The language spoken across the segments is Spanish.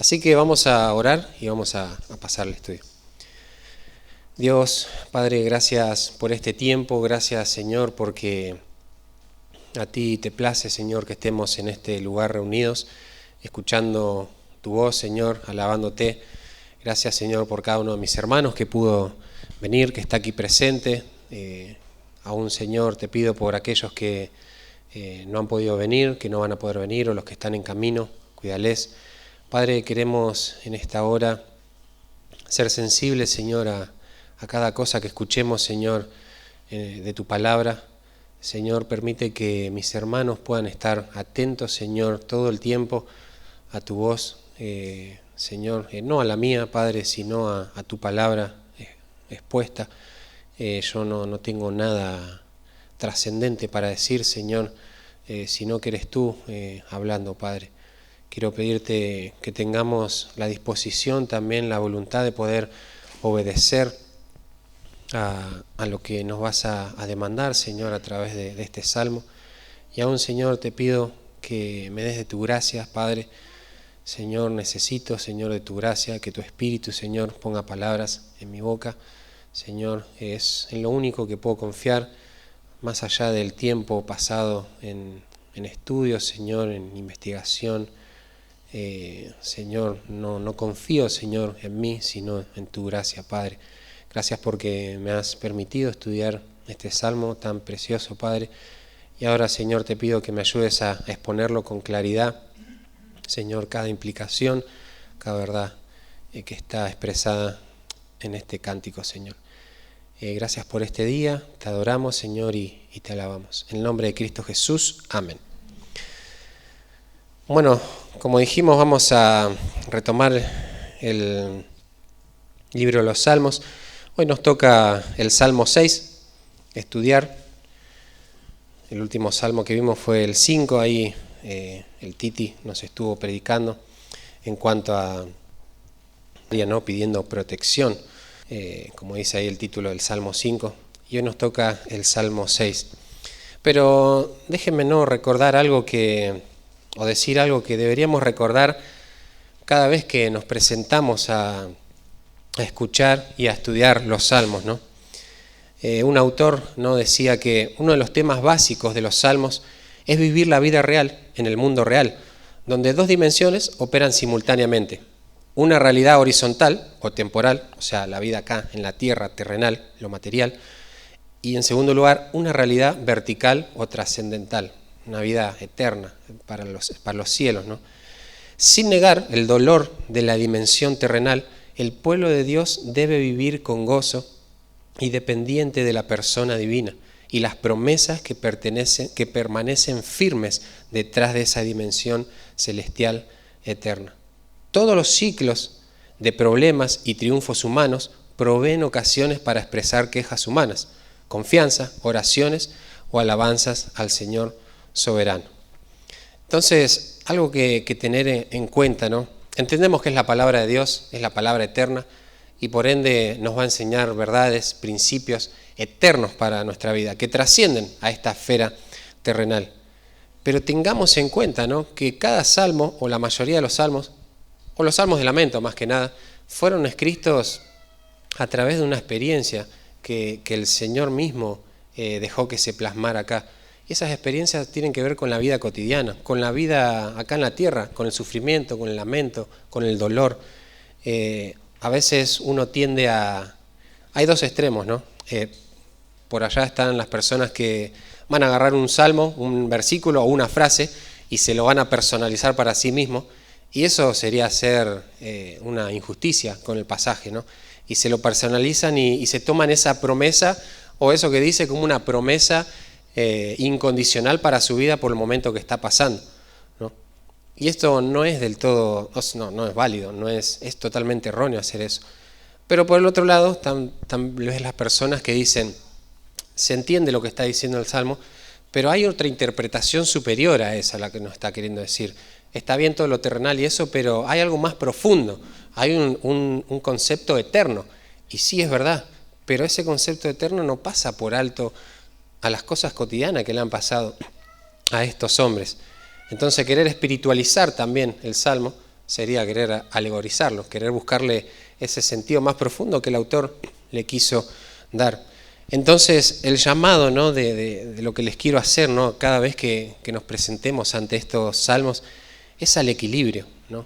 Así que vamos a orar y vamos a pasar al estudio. Dios, Padre, gracias por este tiempo, gracias Señor porque a ti te place, Señor, que estemos en este lugar reunidos, escuchando tu voz, Señor, alabándote. Gracias, Señor, por cada uno de mis hermanos que pudo venir, que está aquí presente. Aún, Señor, te pido por aquellos que no han podido venir, que no van a poder venir, o los que están en camino, cuídales. Padre, queremos en esta hora ser sensibles, Señor, a cada cosa que escuchemos, Señor, de tu palabra. Señor, permite que mis hermanos puedan estar atentos, Señor, todo el tiempo a tu voz, Señor, no a la mía, Padre, sino a tu palabra expuesta. Yo no tengo nada trascendente para decir, Señor, sino que eres tú hablando, Padre. Quiero pedirte que tengamos la disposición, también la voluntad de poder obedecer a lo que nos vas a demandar, Señor, a través de este salmo. Y aún, Señor, te pido que me des de tu gracia, Padre. Señor, necesito, Señor, de tu gracia, que tu Espíritu, Señor, ponga palabras en mi boca. Señor, es en lo único que puedo confiar, más allá del tiempo pasado en estudios, Señor, en investigación. Señor, no confío, Señor, en mí, sino en tu gracia, Padre. Gracias porque me has permitido estudiar este salmo tan precioso, Padre. Y ahora, Señor, te pido que me ayudes a exponerlo con claridad, Señor, cada implicación, cada verdad que está expresada en este cántico, Señor. Gracias por este día, te adoramos, Señor, y te alabamos. En el nombre de Cristo Jesús, amén. Bueno, como dijimos, vamos a retomar el libro de los Salmos. Hoy nos toca el Salmo 6, estudiar. El último salmo que vimos fue el 5, ahí el Titi nos estuvo predicando en cuanto a ¿no? pidiendo protección, como dice ahí el título del Salmo 5, y hoy nos toca el Salmo 6. Pero déjenme no recordar algo o decir algo que deberíamos recordar cada vez que nos presentamos a escuchar y a estudiar los salmos, ¿no? Un autor, ¿no? decía que uno de los temas básicos de los salmos es vivir la vida real en el mundo real, donde dos dimensiones operan simultáneamente. Una realidad horizontal o temporal, o sea, la vida acá en la tierra, terrenal, lo material, y en segundo lugar, una realidad vertical o trascendental, una vida eterna para los cielos, ¿no? Sin negar el dolor de la dimensión terrenal, el pueblo de Dios debe vivir con gozo y dependiente de la persona divina y las promesas que permanecen firmes detrás de esa dimensión celestial eterna. Todos los ciclos de problemas y triunfos humanos proveen ocasiones para expresar quejas humanas, confianza, oraciones o alabanzas al Señor soberano. Entonces, algo que tener en cuenta, ¿no? Entendemos que es la palabra de Dios, es la palabra eterna, y por ende nos va a enseñar verdades, principios eternos para nuestra vida, que trascienden a esta esfera terrenal. Pero tengamos en cuenta, ¿no? que cada salmo, o la mayoría de los salmos, o los salmos de lamento más que nada, fueron escritos a través de una experiencia que el Señor mismo dejó que se plasmara acá. Y esas experiencias tienen que ver con la vida cotidiana, con la vida acá en la tierra, con el sufrimiento, con el lamento, con el dolor. A veces uno tiende a... Hay dos extremos, ¿no? Por allá están las personas que van a agarrar un salmo, un versículo o una frase y se lo van a personalizar para sí mismo. Y eso sería hacer una injusticia con el pasaje, ¿no? Y se lo personalizan y se toman esa promesa o eso que dice como una promesa incondicional para su vida por el momento que está pasando, ¿no? Y esto no es del todo, no es válido, es totalmente erróneo hacer eso. Pero por el otro lado están las personas que dicen, se entiende lo que está diciendo el Salmo, pero hay otra interpretación superior a esa, la que nos está queriendo decir. Está bien todo lo terrenal y eso, pero hay algo más profundo, hay un concepto eterno. Y sí es verdad, pero ese concepto eterno no pasa por alto a las cosas cotidianas que le han pasado a estos hombres. Entonces querer espiritualizar también el Salmo sería querer alegorizarlo, querer buscarle ese sentido más profundo que el autor le quiso dar. Entonces, el llamado, ¿no?, de lo que les quiero hacer, ¿no?, cada vez que nos presentemos ante estos salmos, es al equilibrio, ¿no?,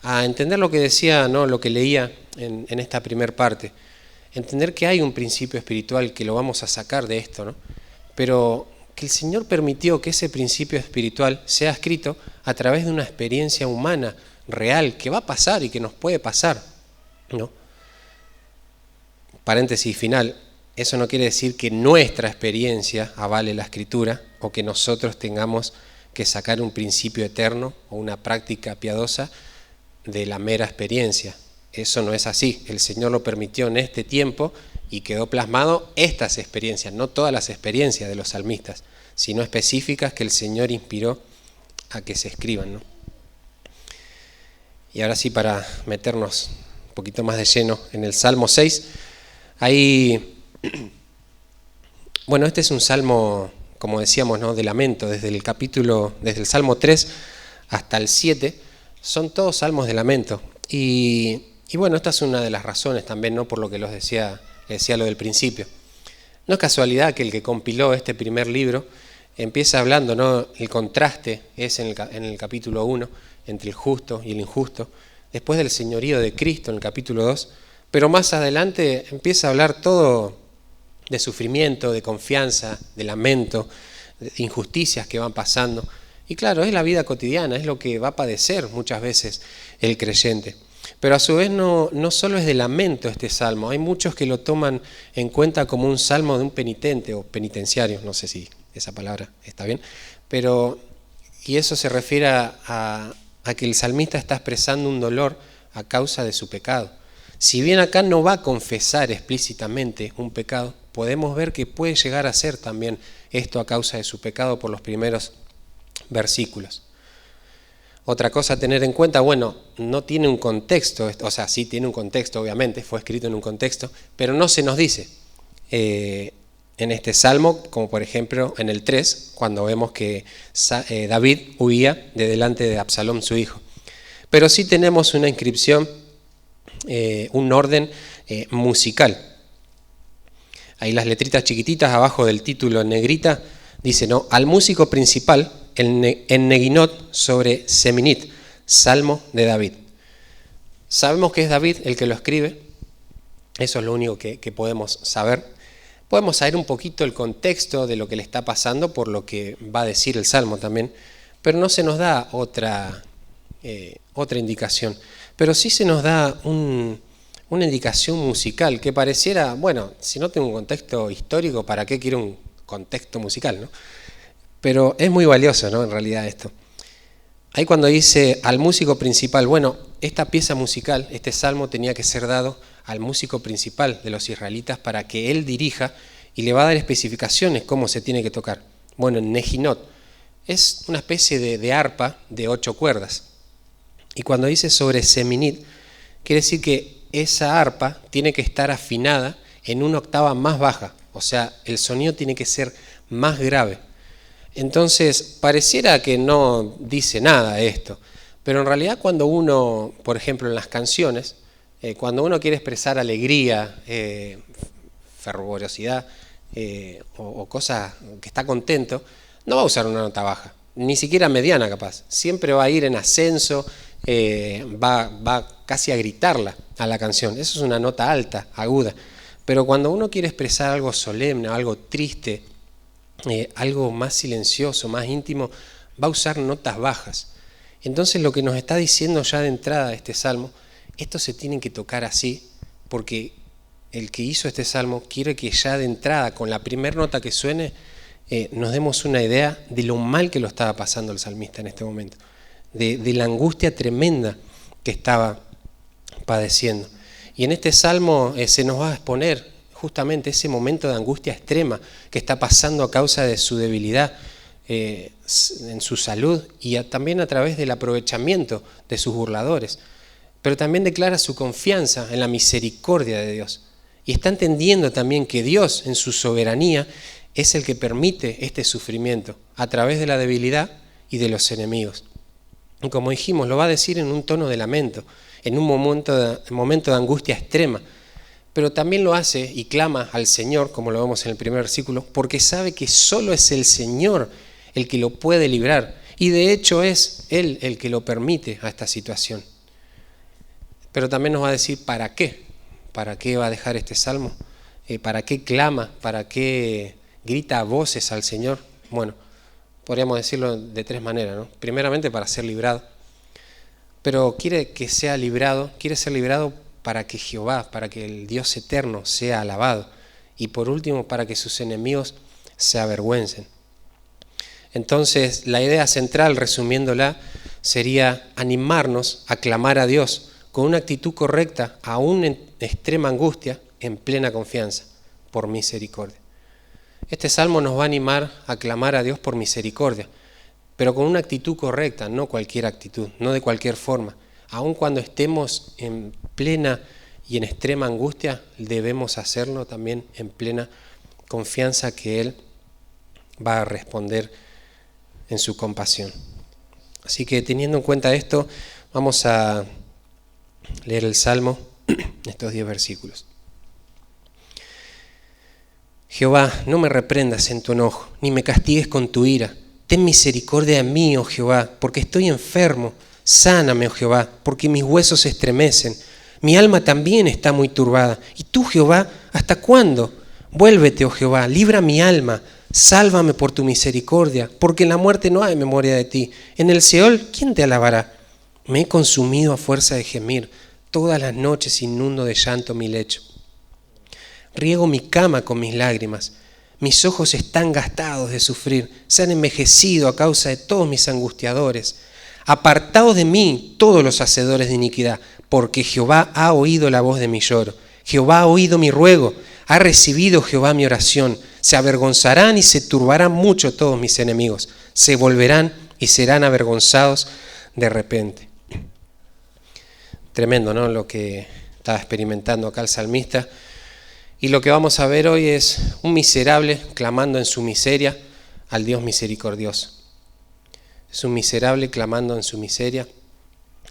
a entender lo que decía, ¿no?, lo que leía en esta primer parte. Entender que hay un principio espiritual que lo vamos a sacar de esto, ¿no?, pero que el Señor permitió que ese principio espiritual sea escrito a través de una experiencia humana, real, que va a pasar y que nos puede pasar, ¿no? Paréntesis final, eso no quiere decir que nuestra experiencia avale la Escritura o que nosotros tengamos que sacar un principio eterno o una práctica piadosa de la mera experiencia. Eso no es así. El Señor lo permitió en este tiempo y quedó plasmado estas experiencias, no todas las experiencias de los salmistas, sino específicas que el Señor inspiró a que se escriban, ¿no? Y ahora sí, para meternos un poquito más de lleno en el Salmo 6, ahí, bueno, este es un salmo, como decíamos, ¿no?, de lamento, desde el Salmo 3 hasta el 7, son todos salmos de lamento. Y bueno, esta es una de las razones también, ¿no?, por lo que les decía lo del principio. No es casualidad que el que compiló este primer libro empieza hablando, ¿no?, el contraste es en el capítulo 1 entre el justo y el injusto, después del señorío de Cristo en el capítulo 2, pero más adelante empieza a hablar todo de sufrimiento, de confianza, de lamento, de injusticias que van pasando. Y claro, es la vida cotidiana, es lo que va a padecer muchas veces el creyente. Pero a su vez no solo es de lamento este salmo, hay muchos que lo toman en cuenta como un salmo de un penitente o penitenciario, no sé si esa palabra está bien, y eso se refiere a que el salmista está expresando un dolor a causa de su pecado. Si bien acá no va a confesar explícitamente un pecado, podemos ver que puede llegar a ser también esto a causa de su pecado por los primeros versículos. Otra cosa a tener en cuenta, bueno, no tiene un contexto, o sea, sí tiene un contexto, obviamente, fue escrito en un contexto, pero no se nos dice en este salmo, como por ejemplo en el 3, cuando vemos que David huía de delante de Absalom, su hijo. Pero sí tenemos una inscripción, un orden musical. Ahí las letritas chiquititas abajo del título en negrita dice, ¿no?, al músico principal en Neginot sobre Seminit, salmo de David. Sabemos que es David el que lo escribe, eso es lo único que podemos saber. Podemos saber un poquito el contexto de lo que le está pasando por lo que va a decir el salmo también, pero no se nos da otra indicación. Pero sí se nos da una indicación musical que pareciera, bueno, si no tengo un contexto histórico, ¿para qué quiero un contexto musical, no? Pero es muy valioso, ¿no?, en realidad esto. Ahí cuando dice al músico principal, bueno, esta pieza musical, este salmo tenía que ser dado al músico principal de los israelitas para que él dirija y le va a dar especificaciones cómo se tiene que tocar. Bueno, en Neginot es una especie de arpa de 8 cuerdas. Y cuando dice sobre Seminit, quiere decir que esa arpa tiene que estar afinada en una octava más baja, o sea, el sonido tiene que ser más grave. Entonces, pareciera que no dice nada esto, pero en realidad cuando uno, por ejemplo en las canciones, cuando uno quiere expresar alegría, fervorosidad o cosas que está contento, no va a usar una nota baja, ni siquiera mediana capaz, siempre va a ir en ascenso, va casi a gritarla a la canción, eso es una nota alta, aguda, pero cuando uno quiere expresar algo solemne, algo triste, algo más silencioso, más íntimo, va a usar notas bajas. Entonces lo que nos está diciendo ya de entrada este salmo, esto se tiene que tocar así, porque el que hizo este salmo quiere que ya de entrada, con la primera nota que suene, nos demos una idea de lo mal que lo estaba pasando el salmista en este momento, de la angustia tremenda que estaba padeciendo. Y en este salmo se nos va a exponer justamente ese momento de angustia extrema que está pasando a causa de su debilidad en su salud y también a través del aprovechamiento de sus burladores. Pero también declara su confianza en la misericordia de Dios. Y está entendiendo también que Dios en su soberanía es el que permite este sufrimiento a través de la debilidad y de los enemigos. Y como dijimos, lo va a decir en un tono de lamento, en un momento de angustia extrema. Pero también lo hace y clama al Señor, como lo vemos en el primer versículo, porque sabe que solo es el Señor el que lo puede librar. Y de hecho es Él el que lo permite a esta situación. Pero también nos va a decir para qué. ¿Para qué va a dejar este salmo? ¿Para qué clama? ¿Para qué grita a voces al Señor? Bueno, podríamos decirlo de tres maneras, ¿no? Primeramente para ser librado. Pero quiere ser librado para que Jehová, para que el Dios eterno sea alabado. Y por último, para que sus enemigos se avergüencen. Entonces, la idea central, resumiéndola, sería animarnos a clamar a Dios con una actitud correcta, aún en extrema angustia, en plena confianza, por misericordia. Este salmo nos va a animar a clamar a Dios por misericordia, pero con una actitud correcta, no cualquier actitud, no de cualquier forma. Aun cuando estemos en plena y en extrema angustia, debemos hacerlo también en plena confianza que Él va a responder en su compasión. Así que teniendo en cuenta esto, vamos a leer el Salmo, estos 10 versículos. Jehová, no me reprendas en tu enojo, ni me castigues con tu ira. Ten misericordia de mí, oh Jehová, porque estoy enfermo. Sáname, oh Jehová, porque mis huesos se estremecen. Mi alma también está muy turbada. ¿Y tú, Jehová, hasta cuándo? Vuélvete, oh Jehová, libra mi alma. Sálvame por tu misericordia, porque en la muerte no hay memoria de ti. En el Seol, ¿quién te alabará? Me he consumido a fuerza de gemir. Todas las noches inundo de llanto mi lecho. Riego mi cama con mis lágrimas. Mis ojos están gastados de sufrir. Se han envejecido a causa de todos mis angustiadores. Apartaos de mí todos los hacedores de iniquidad, porque Jehová ha oído la voz de mi lloro. Jehová ha oído mi ruego. Ha recibido Jehová mi oración. Se avergonzarán y se turbarán mucho todos mis enemigos. Se volverán y serán avergonzados de repente. Tremendo, ¿no? Lo que estaba experimentando acá el salmista. Y lo que vamos a ver hoy es un miserable clamando en su miseria al Dios misericordioso. Es un miserable clamando en su miseria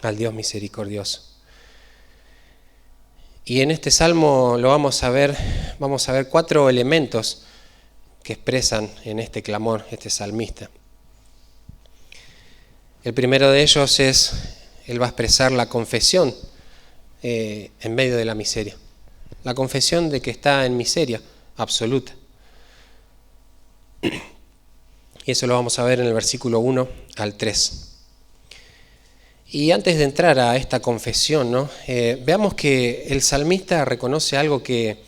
al Dios misericordioso. Y en este salmo lo vamos a ver 4 elementos que expresan en este clamor, este salmista. El primero de ellos es, él va a expresar la confesión en medio de la miseria. La confesión de que está en miseria absoluta. Y eso lo vamos a ver en el versículo 1 al 3. Y antes de entrar a esta confesión, ¿no? Veamos que el salmista reconoce algo que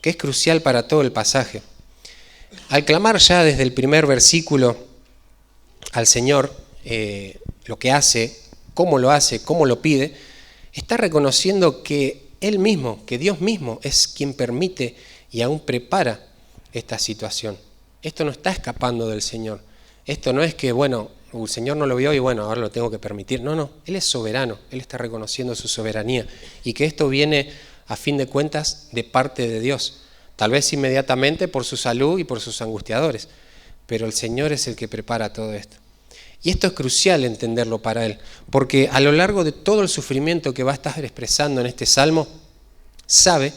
es crucial para todo el pasaje. Al clamar ya desde el primer versículo al Señor, lo que hace, cómo lo pide, está reconociendo que Él mismo, que Dios mismo es quien permite y aún prepara esta situación. Esto no está escapando del Señor. Esto no es que, bueno, el Señor no lo vio y bueno, ahora lo tengo que permitir. No, Él es soberano, Él está reconociendo su soberanía y que esto viene a fin de cuentas de parte de Dios. Tal vez inmediatamente por su salud y por sus angustiadores, pero el Señor es el que prepara todo esto. Y esto es crucial entenderlo para Él, porque a lo largo de todo el sufrimiento que va a estar expresando en este salmo, sabe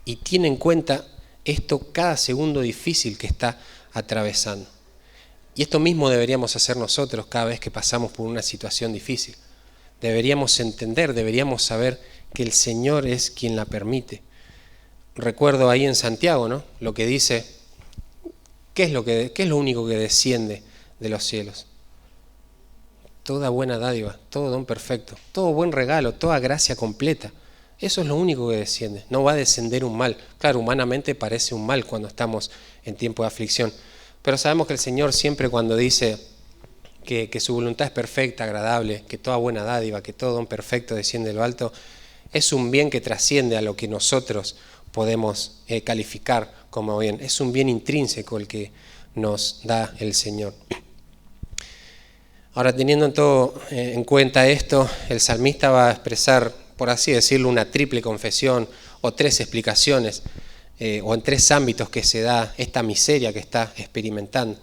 y tiene en cuenta esto cada segundo difícil que está atravesando. Y esto mismo deberíamos hacer nosotros cada vez que pasamos por una situación difícil. Deberíamos entender, deberíamos saber que el Señor es quien la permite. Recuerdo ahí en Santiago, ¿no? Lo que dice, ¿qué es lo único que desciende de los cielos? Toda buena dádiva, todo don perfecto, todo buen regalo, toda gracia completa. Eso es lo único que desciende. No va a descender un mal. Claro, humanamente parece un mal cuando estamos en tiempo de aflicción. Pero sabemos que el Señor siempre cuando dice que su voluntad es perfecta, agradable, que toda buena dádiva, que todo don perfecto desciende de lo alto, es un bien que trasciende a lo que nosotros podemos calificar como bien. Es un bien intrínseco el que nos da el Señor. Ahora, teniendo en cuenta esto, el salmista va a expresar, por así decirlo, una triple confesión o 3 explicaciones, o en 3 ámbitos que se da esta miseria que está experimentando.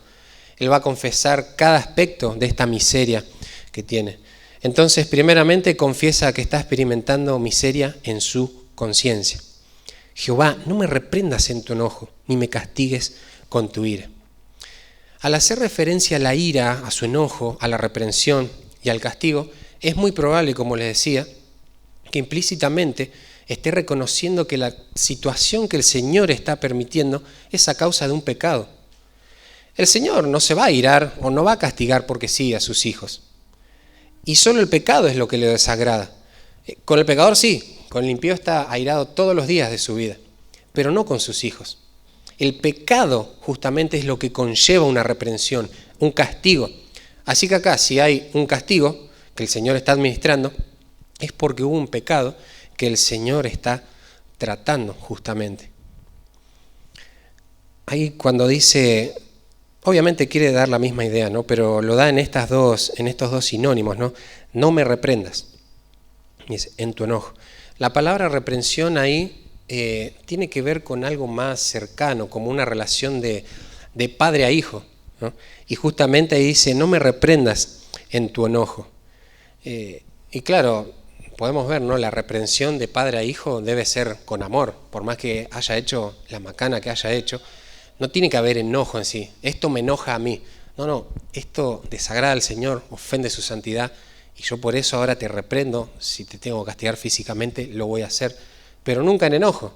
Él va a confesar cada aspecto de esta miseria que tiene. Entonces, primeramente, confiesa que está experimentando miseria en su conciencia. Jehová, no me reprendas en tu enojo, ni me castigues con tu ira. Al hacer referencia a la ira, a su enojo, a la reprensión y al castigo, es muy probable, como les decía, que implícitamente esté reconociendo que la situación que el Señor está permitiendo es a causa de un pecado. El Señor no se va a irar o no va a castigar porque sí a sus hijos. Y solo el pecado es lo que le desagrada. Con el pecador sí, con el impío está airado todos los días de su vida, pero no con sus hijos. El pecado justamente es lo que conlleva una reprensión, un castigo. Así que acá, si hay un castigo que el Señor está administrando, es porque hubo un pecado que el Señor está tratando justamente. Ahí cuando dice, obviamente quiere dar la misma idea, ¿no? Pero lo da en estos dos sinónimos, ¿no? No me reprendas, dice, en tu enojo. La palabra reprensión ahí tiene que ver con algo más cercano, como una relación de padre a hijo, ¿no? Y justamente ahí dice, no me reprendas en tu enojo. Y claro, podemos ver, ¿no? La reprensión de padre a hijo debe ser con amor, por más que haya hecho la macana que haya hecho, no tiene que haber enojo en sí. Esto me enoja a mí. No, esto desagrada al Señor, ofende su santidad, y yo por eso ahora te reprendo. Si te tengo que castigar físicamente, lo voy a hacer, pero nunca en enojo.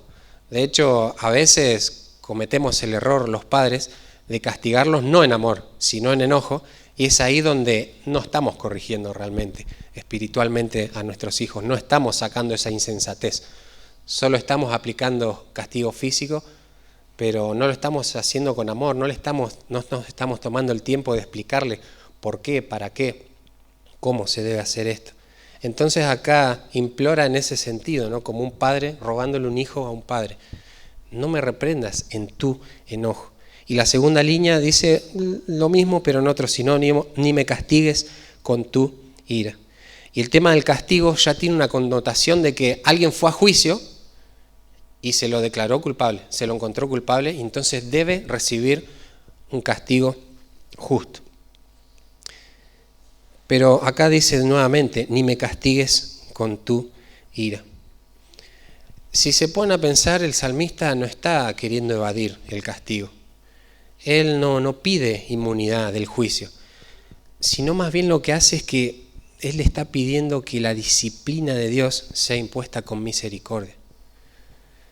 De hecho, a veces cometemos el error los padres de castigarlos no en amor, sino en enojo, y es ahí donde no estamos corrigiendo realmente, espiritualmente a nuestros hijos, no estamos sacando esa insensatez, solo estamos aplicando castigo físico, pero no lo estamos haciendo con amor, no nos estamos tomando el tiempo de explicarle por qué, para qué, cómo se debe hacer esto. Entonces acá implora en ese sentido, ¿no? Como un padre rogándole un hijo a un padre. No me reprendas en tu enojo. Y la segunda línea dice lo mismo, pero en otro sinónimo, ni me castigues con tu ira. Y el tema del castigo ya tiene una connotación de que alguien fue a juicio y se lo declaró culpable, se lo encontró culpable, y entonces debe recibir un castigo justo. Pero acá dice nuevamente, ni me castigues con tu ira. Si se pone a pensar, el salmista no está queriendo evadir el castigo. Él no pide inmunidad del juicio, sino más bien lo que hace es que él le está pidiendo que la disciplina de Dios sea impuesta con misericordia.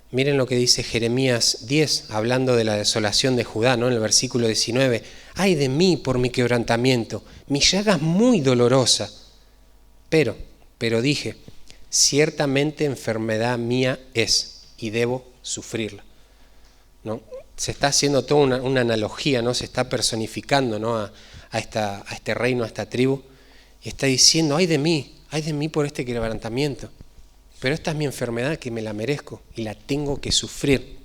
Miren lo que dice Jeremías 10, hablando de la desolación de Judá, ¿no? En el versículo 19. ¡Ay de mí por mi quebrantamiento! Mi llaga es muy dolorosa. Pero dije, ciertamente enfermedad mía es y debo sufrirla, ¿no? Se está haciendo toda una analogía, ¿no? Se está personificando, ¿no? a este reino, a esta tribu. Y está diciendo, ¡ay de mí por este quebrantamiento! Pero esta es mi enfermedad que me la merezco y la tengo que sufrir.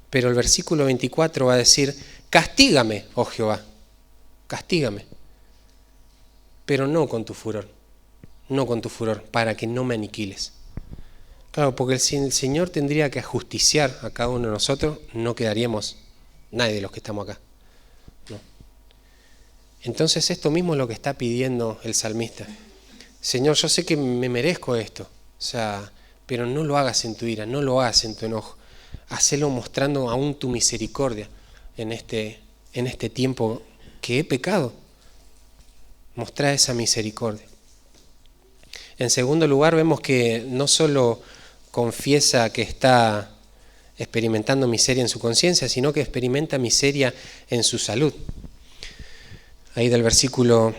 Pero el versículo 24 va a decir, castígame, oh Jehová, castígame, pero no con tu furor, para que no me aniquiles. Claro, porque si el Señor tendría que ajusticiar a cada uno de nosotros, no quedaríamos nadie de los que estamos acá, ¿no? Entonces esto mismo es lo que está pidiendo el salmista. Señor, yo sé que me merezco esto, pero no lo hagas en tu ira, no lo hagas en tu enojo. Hacelo mostrando aún tu misericordia en este tiempo que he pecado. Mostrá esa misericordia. En segundo lugar, vemos que no solo confiesa que está experimentando miseria en su conciencia, sino que experimenta miseria en su salud. Ahí del versículo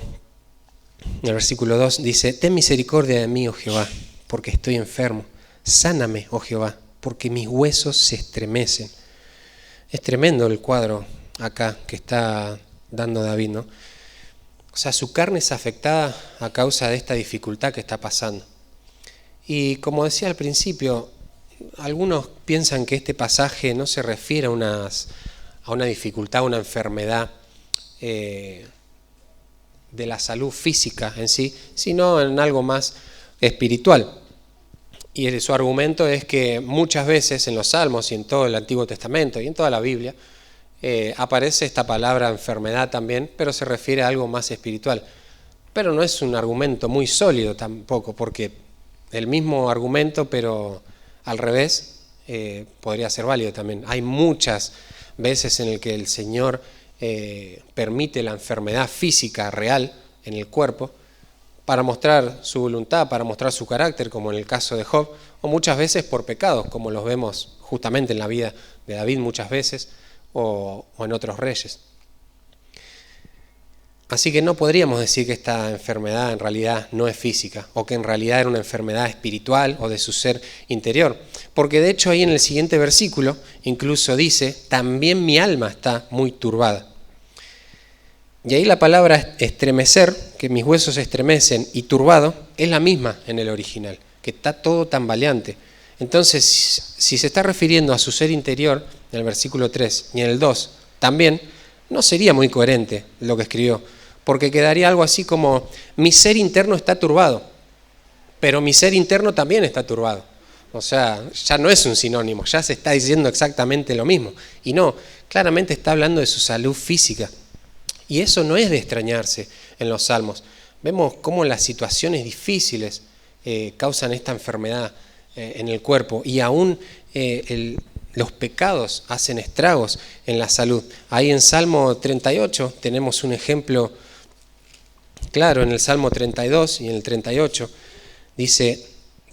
2 dice, ten misericordia de mí, oh Jehová, porque estoy enfermo. Sáname, oh Jehová, porque mis huesos se estremecen. Es tremendo el cuadro acá que está dando David, ¿no? O sea, su carne es afectada a causa de esta dificultad que está pasando. Y como decía al principio, algunos piensan que este pasaje no se refiere a una dificultad, a una enfermedad de la salud física en sí, sino en algo más espiritual. Y su argumento es que muchas veces en los Salmos y en todo el Antiguo Testamento y en toda la Biblia aparece esta palabra enfermedad también, pero se refiere a algo más espiritual. Pero no es un argumento muy sólido tampoco, porque el mismo argumento, pero al revés, podría ser válido también. Hay muchas veces en el que el Señor permite la enfermedad física real en el cuerpo para mostrar su voluntad, para mostrar su carácter, como en el caso de Job, o muchas veces por pecados, como los vemos justamente en la vida de David muchas veces, o en otros reyes. Así que no podríamos decir que esta enfermedad en realidad no es física, o que en realidad era una enfermedad espiritual o de su ser interior. Porque de hecho ahí en el siguiente versículo incluso dice, también mi alma está muy turbada. Y ahí la palabra estremecer, que mis huesos se estremecen, y turbado, es la misma en el original, que está todo tambaleante. Entonces, si se está refiriendo a su ser interior, en el versículo 3 y en el 2, también, no sería muy coherente lo que escribió, porque quedaría algo así como, mi ser interno está turbado, pero mi ser interno también está turbado. O sea, ya no es un sinónimo, ya se está diciendo exactamente lo mismo. Y no, claramente está hablando de su salud física. Y eso no es de extrañarse en los salmos. Vemos cómo las situaciones difíciles causan esta enfermedad en el cuerpo y aún los pecados hacen estragos en la salud. Ahí en Salmo 38 tenemos un ejemplo claro, en el Salmo 32 y en el 38, dice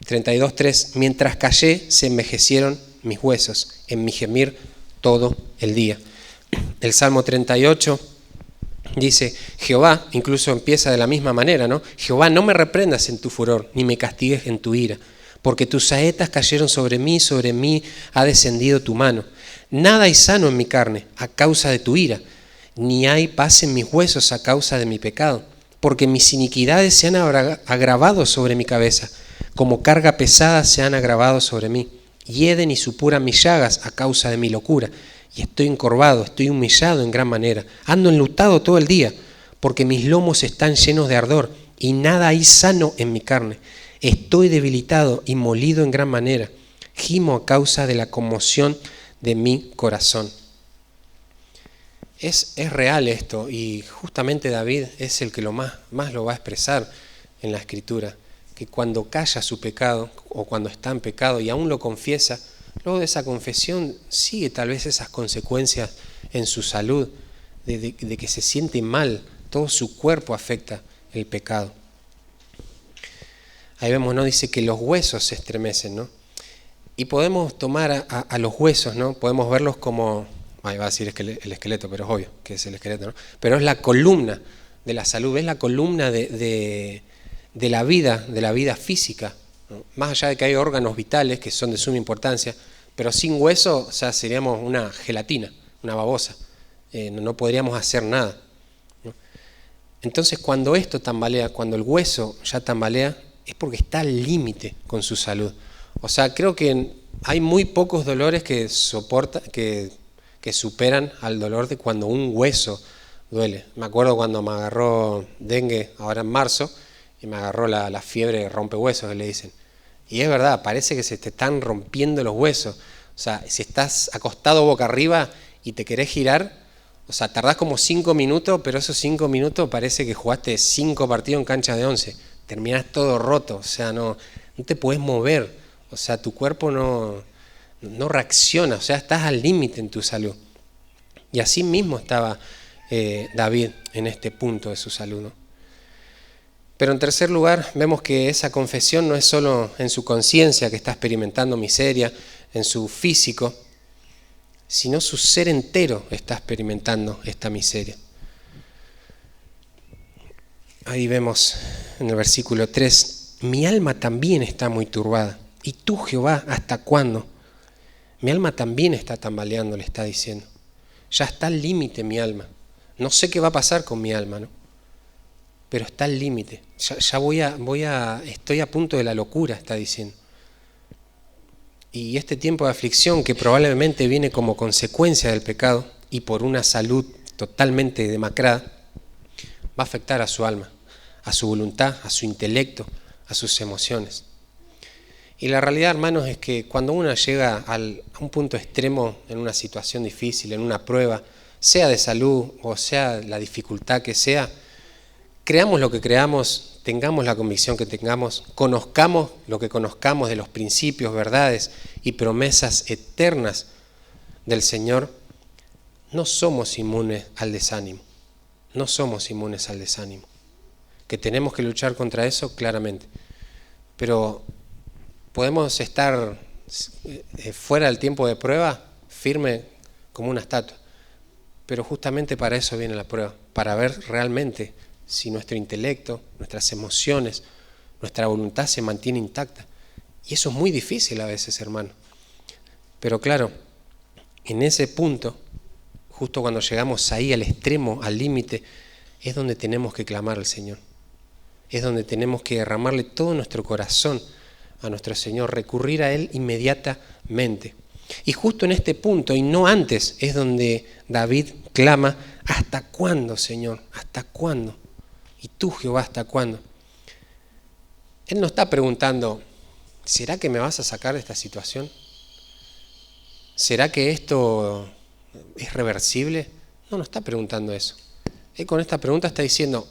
32:3, mientras callé se envejecieron mis huesos, en mi gemir todo el día. El Salmo 38 dice, Jehová, incluso empieza de la misma manera, ¿no? Jehová, no me reprendas en tu furor, ni me castigues en tu ira, porque tus saetas cayeron sobre mí ha descendido tu mano. Nada hay sano en mi carne a causa de tu ira, ni hay paz en mis huesos a causa de mi pecado, porque mis iniquidades se han agravado sobre mi cabeza, como carga pesada se han agravado sobre mí. Hieden y supuran mis llagas a causa de mi locura, y estoy encorvado, estoy humillado en gran manera. Ando enlutado todo el día, porque mis lomos están llenos de ardor, y nada hay sano en mi carne. Estoy debilitado y molido en gran manera. Gimo a causa de la conmoción de mi corazón. Es real esto, y justamente David es el que más lo va a expresar en la Escritura, que cuando calla su pecado, o cuando está en pecado y aún lo confiesa, luego de esa confesión sigue tal vez esas consecuencias en su salud, de que se siente mal, todo su cuerpo afecta el pecado. Ahí vemos, ¿no? Dice que los huesos se estremecen, ¿no? Y podemos tomar a los huesos, ¿no? Podemos verlos como, ahí va a decir el esqueleto, pero es obvio que es el esqueleto, ¿no? Pero es la columna de la salud, es la columna de la vida física, ¿no? Más allá de que hay órganos vitales que son de suma importancia, pero sin hueso, o sea, seríamos una gelatina, una babosa, no podríamos hacer nada, ¿no? Entonces cuando esto tambalea, cuando el hueso ya tambalea, es porque está al límite con su salud. O sea, creo que hay muy pocos dolores que superan al dolor de cuando un hueso duele. Me acuerdo cuando me agarró dengue ahora en marzo y me agarró la fiebre rompehuesos que le dicen. Y es verdad, parece que se te están rompiendo los huesos. O sea, si estás acostado boca arriba y te querés girar, o sea, tardás como 5 minutos, pero esos 5 minutos parece que jugaste 5 partidos en cancha de 11. Terminás todo roto, o sea, no te podés mover. O sea, tu cuerpo no reacciona, o sea, estás al límite en tu salud. Y así mismo estaba David en este punto de su salud, ¿no? Pero en tercer lugar, vemos que esa confesión no es solo en su conciencia que está experimentando miseria, en su físico, sino su ser entero está experimentando esta miseria. Ahí vemos en el versículo 3, mi alma también está muy turbada. ¿Y tú, Jehová, hasta cuándo? Mi alma también está tambaleando, le está diciendo. Ya está al límite mi alma. No sé qué va a pasar con mi alma, ¿no? Pero está al límite. Ya estoy a punto de la locura, está diciendo. Y este tiempo de aflicción que probablemente viene como consecuencia del pecado y por una salud totalmente demacrada, va a afectar a su alma, a su voluntad, a su intelecto, a sus emociones. Y la realidad, hermanos, es que cuando uno llega a un punto extremo en una situación difícil, en una prueba, sea de salud o sea la dificultad que sea, creamos lo que creamos, tengamos la convicción que tengamos, conozcamos lo que conozcamos de los principios, verdades y promesas eternas del Señor, no somos inmunes al desánimo. No somos inmunes al desánimo. Que tenemos que luchar contra eso, claramente. Pero podemos estar fuera del tiempo de prueba, firme como una estatua. Pero justamente para eso viene la prueba, para ver realmente si nuestro intelecto, nuestras emociones, nuestra voluntad se mantiene intacta. Y eso es muy difícil a veces, hermano. Pero claro, en ese punto, justo cuando llegamos ahí al extremo, al límite, es donde tenemos que clamar al Señor. Es donde tenemos que derramarle todo nuestro corazón a nuestro Señor, recurrir a Él inmediatamente. Y justo en este punto, y no antes, es donde David clama: ¿hasta cuándo, Señor? ¿Hasta cuándo? Y tú, Jehová, ¿hasta cuándo? Él no está preguntando: ¿será que me vas a sacar de esta situación? ¿Será que esto es reversible? No está preguntando eso. Él con esta pregunta está diciendo: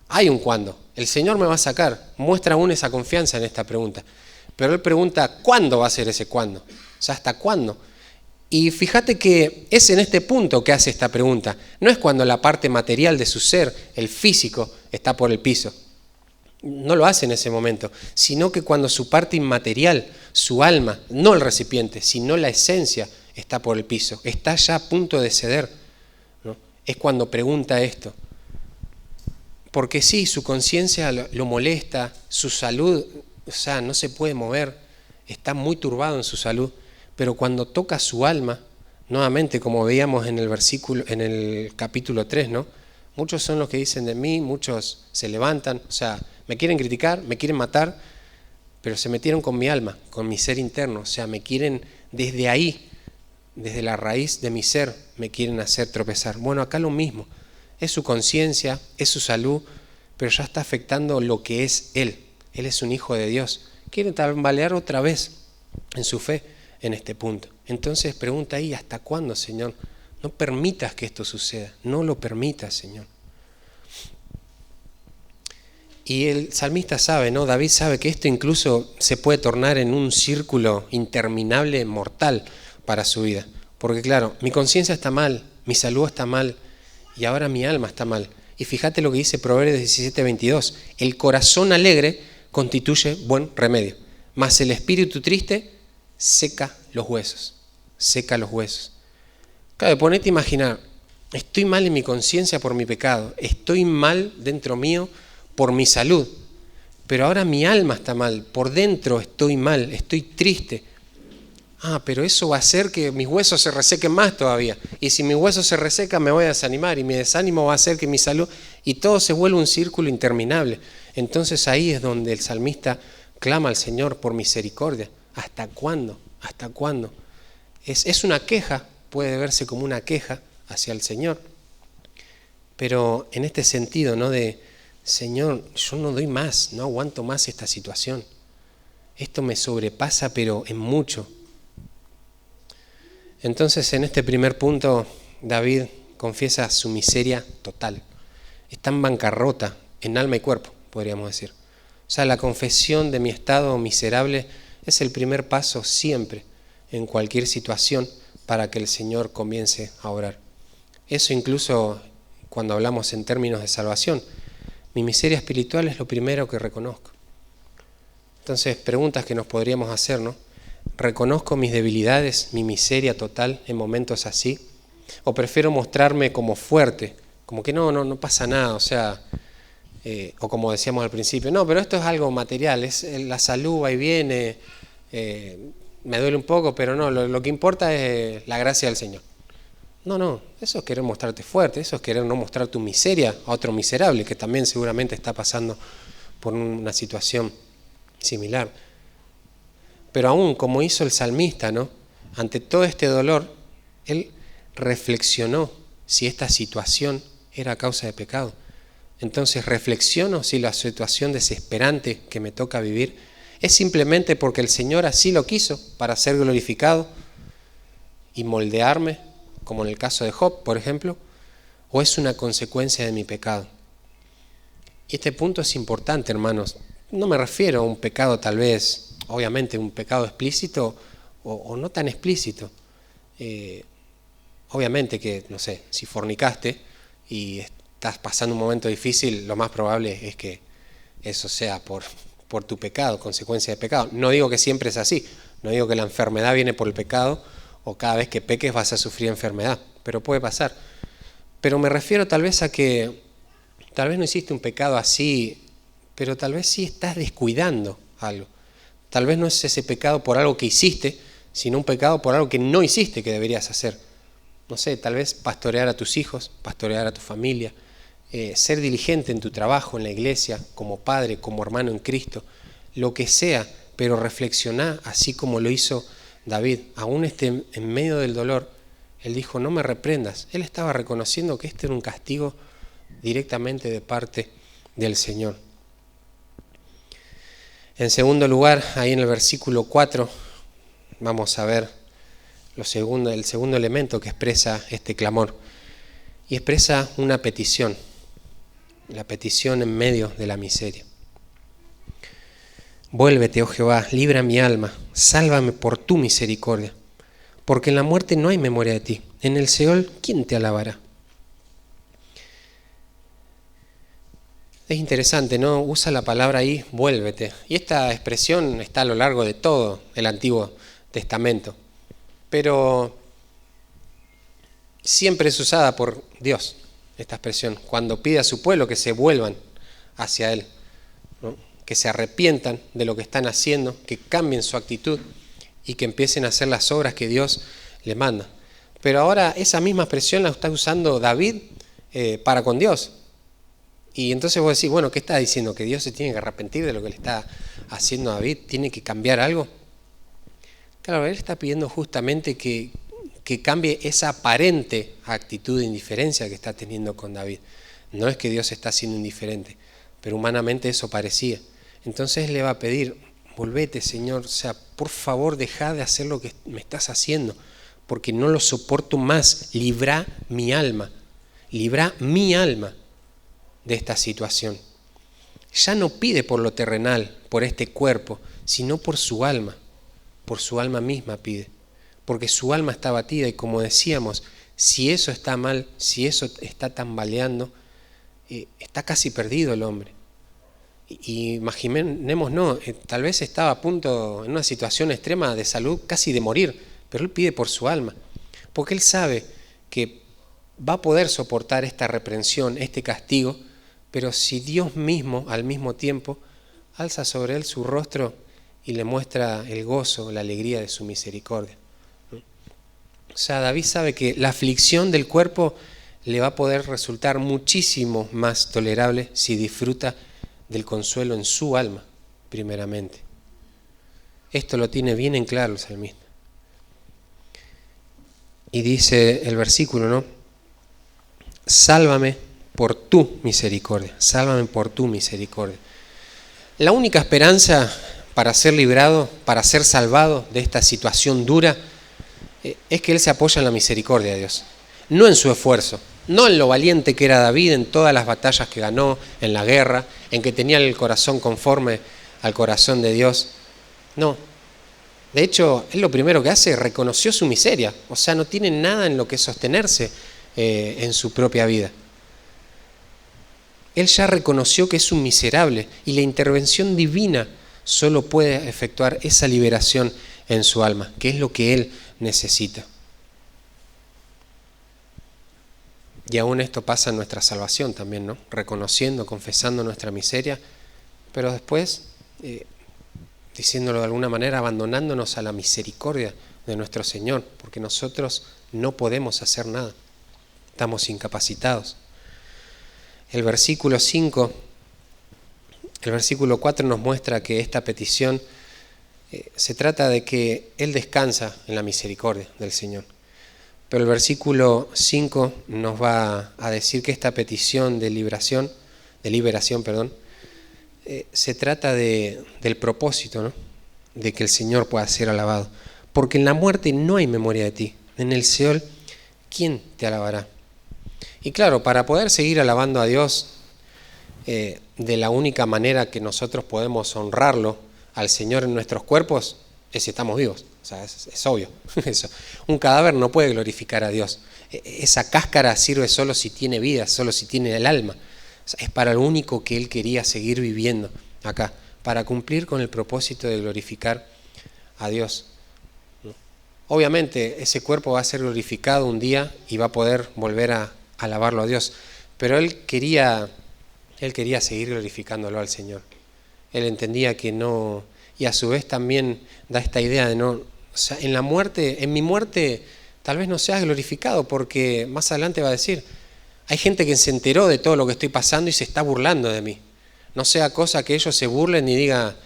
hay un cuándo. El Señor me va a sacar. Muestra aún esa confianza en esta pregunta. Pero él pregunta: ¿cuándo va a ser ese cuándo? O sea, ¿hasta cuándo? Y fíjate que es en este punto que hace esta pregunta. No es cuando la parte material de su ser, el físico, está por el piso. No lo hace en ese momento, sino que cuando su parte inmaterial, su alma, no el recipiente, sino la esencia, está por el piso, está ya a punto de ceder, ¿no? Es cuando pregunta esto. Porque sí, su conciencia lo molesta, su salud, o sea, no se puede mover, está muy turbado en su salud, pero cuando toca su alma, nuevamente como veíamos en el versículo, en el capítulo 3, ¿no? Muchos son los que dicen de mí, muchos se levantan, o sea, me quieren criticar, me quieren matar, pero se metieron con mi alma, con mi ser interno, o sea, me quieren desde ahí, desde la raíz de mi ser, me quieren hacer tropezar. Bueno, acá lo mismo, es su conciencia, es su salud, pero ya está afectando lo que es él. Él es un hijo de Dios. Quiere tambalear otra vez en su fe en este punto. Entonces pregunta ahí: ¿hasta cuándo, Señor? No permitas que esto suceda, no lo permitas, Señor. Y el salmista sabe, ¿no? David sabe que esto incluso se puede tornar en un círculo interminable, mortal para su vida. Porque claro, mi conciencia está mal, mi salud está mal y ahora mi alma está mal. Y fíjate lo que dice Proverbios 17:22. El corazón alegre constituye buen remedio, mas el espíritu triste seca los huesos. Seca los huesos. Claro, ponete a imaginar, estoy mal en mi conciencia por mi pecado, estoy mal dentro mío por mi salud, pero ahora mi alma está mal, por dentro estoy mal, estoy triste. Pero eso va a hacer que mis huesos se resequen más todavía, y si mi hueso se reseca me voy a desanimar, y mi desánimo va a hacer que mi salud, y todo se vuelve un círculo interminable. Entonces ahí es donde el salmista clama al Señor por misericordia. ¿Hasta cuándo? ¿Hasta cuándo? Es una queja, puede verse como una queja hacia el Señor, pero en este sentido, ¿no? De: Señor, yo no doy más, no aguanto más esta situación. Esto me sobrepasa, pero en mucho. Entonces, en este primer punto, David confiesa su miseria total. Está en bancarrota, en alma y cuerpo, podríamos decir. O sea, la confesión de mi estado miserable es el primer paso siempre, en cualquier situación, para que el Señor comience a orar. Eso incluso cuando hablamos en términos de salvación. Mi miseria espiritual es lo primero que reconozco. Entonces, preguntas que nos podríamos hacer, ¿no? ¿Reconozco mis debilidades, mi miseria total en momentos así? ¿O prefiero mostrarme como fuerte? Como que no pasa nada, o sea, o como decíamos al principio, no, pero esto es algo material, es la salud, va y viene, me duele un poco, pero no, lo que importa es la gracia del Señor. No, eso es querer mostrarte fuerte, eso es querer no mostrar tu miseria a otro miserable que también seguramente está pasando por una situación similar. Pero aún como hizo el salmista, ¿no? Ante todo este dolor, él reflexionó si esta situación era a causa de pecado. Entonces reflexiono si la situación desesperante que me toca vivir es simplemente porque el Señor así lo quiso para ser glorificado y moldearme, como en el caso de Job, por ejemplo, o es una consecuencia de mi pecado. Y este punto es importante, hermanos. No me refiero a un pecado tal vez, obviamente un pecado explícito o no tan explícito. Obviamente que, no sé, si fornicaste y estás pasando un momento difícil, lo más probable es que eso sea por tu pecado, consecuencia de pecado. No digo que siempre es así, no digo que la enfermedad viene por el pecado o cada vez que peques vas a sufrir enfermedad, pero puede pasar. Pero me refiero tal vez a que tal vez no hiciste un pecado así, pero tal vez sí estás descuidando algo. Tal vez no es ese pecado por algo que hiciste, sino un pecado por algo que no hiciste que deberías hacer. No sé, tal vez pastorear a tus hijos, pastorear a tu familia, ser diligente en tu trabajo, en la iglesia, como padre, como hermano en Cristo, lo que sea, pero reflexioná así como lo hizo David. Aún en medio del dolor, él dijo, no me reprendas. Él estaba reconociendo que este era un castigo directamente de parte del Señor. En segundo lugar, ahí en el versículo 4, vamos a ver el segundo elemento que expresa este clamor. Y expresa una petición, la petición en medio de la miseria. Vuélvete, oh Jehová, libra mi alma, sálvame por tu misericordia, porque en la muerte no hay memoria de ti. En el Seol, ¿quién te alabará? Es interesante, ¿no? Usa la palabra ahí, vuélvete. Y esta expresión está a lo largo de todo el Antiguo Testamento. Pero siempre es usada por Dios, esta expresión, cuando pide a su pueblo que se vuelvan hacia Él, ¿no? Que se arrepientan de lo que están haciendo, que cambien su actitud y que empiecen a hacer las obras que Dios les manda. Pero ahora esa misma expresión la está usando David para con Dios. Y entonces vos decís, bueno, ¿qué está diciendo? ¿Que Dios se tiene que arrepentir de lo que le está haciendo a David? ¿Tiene que cambiar algo? Claro, Él está pidiendo justamente que cambie esa aparente actitud de indiferencia que está teniendo con David. No es que Dios está siendo indiferente, pero humanamente eso parecía. Entonces le va a pedir, volvete, Señor, o sea, por favor deja de hacer lo que me estás haciendo, porque no lo soporto más, libra mi alma de esta situación. Ya no pide por lo terrenal, por este cuerpo, sino por su alma misma pide, porque su alma está abatida y como decíamos, si eso está mal, si eso está tambaleando, está casi perdido el hombre. Y imaginemos, no, tal vez estaba a punto, en una situación extrema de salud, casi de morir, pero él pide por su alma, porque él sabe que va a poder soportar esta reprensión, este castigo, pero si Dios mismo, al mismo tiempo, alza sobre él su rostro y le muestra el gozo, la alegría de su misericordia. O sea, David sabe que la aflicción del cuerpo le va a poder resultar muchísimo más tolerable si disfruta del consuelo en su alma, primeramente. Esto lo tiene bien en claro el salmista. Y dice el versículo, ¿no? Sálvame por tu misericordia, sálvame por tu misericordia. La única esperanza para ser librado, para ser salvado de esta situación dura, es que él se apoya en la misericordia de Dios, no en su esfuerzo, no en lo valiente que era David en todas las batallas que ganó, en la guerra, en que tenía el corazón conforme al corazón de Dios. No, de hecho, él lo primero que hace es reconoció su miseria, o sea, no tiene nada en lo que sostenerse en su propia vida. Él ya reconoció que es un miserable y la intervención divina solo puede efectuar esa liberación en su alma, que es lo que él necesita. Y aún esto pasa en nuestra salvación también, ¿no? Reconociendo, confesando nuestra miseria, pero después, diciéndolo de alguna manera, abandonándonos a la misericordia de nuestro Señor, porque nosotros no podemos hacer nada, estamos incapacitados. El versículo 4 nos muestra que esta petición se trata de que Él descansa en la misericordia del Señor. Pero el versículo 5 nos va a decir que esta petición de liberación, se trata del propósito, ¿no? De que el Señor pueda ser alabado. Porque en la muerte no hay memoria de ti. En el Seol, ¿quién te alabará? Y claro, para poder seguir alabando a Dios, de la única manera que nosotros podemos honrarlo al Señor en nuestros cuerpos es si estamos vivos. O sea, es obvio eso. Un cadáver no puede glorificar a Dios. Esa cáscara sirve solo si tiene vida, solo si tiene el alma. O sea, es para lo único que Él quería seguir viviendo acá, para cumplir con el propósito de glorificar a Dios. Obviamente ese cuerpo va a ser glorificado un día y va a poder volver a alabarlo a Dios, pero Él quería seguir glorificándolo al Señor. Él entendía que no, y a su vez también da esta idea de no, o sea, en mi muerte tal vez no seas glorificado, porque más adelante va a decir, hay gente que se enteró de todo lo que estoy pasando y se está burlando de mí. No sea cosa que ellos se burlen y digan,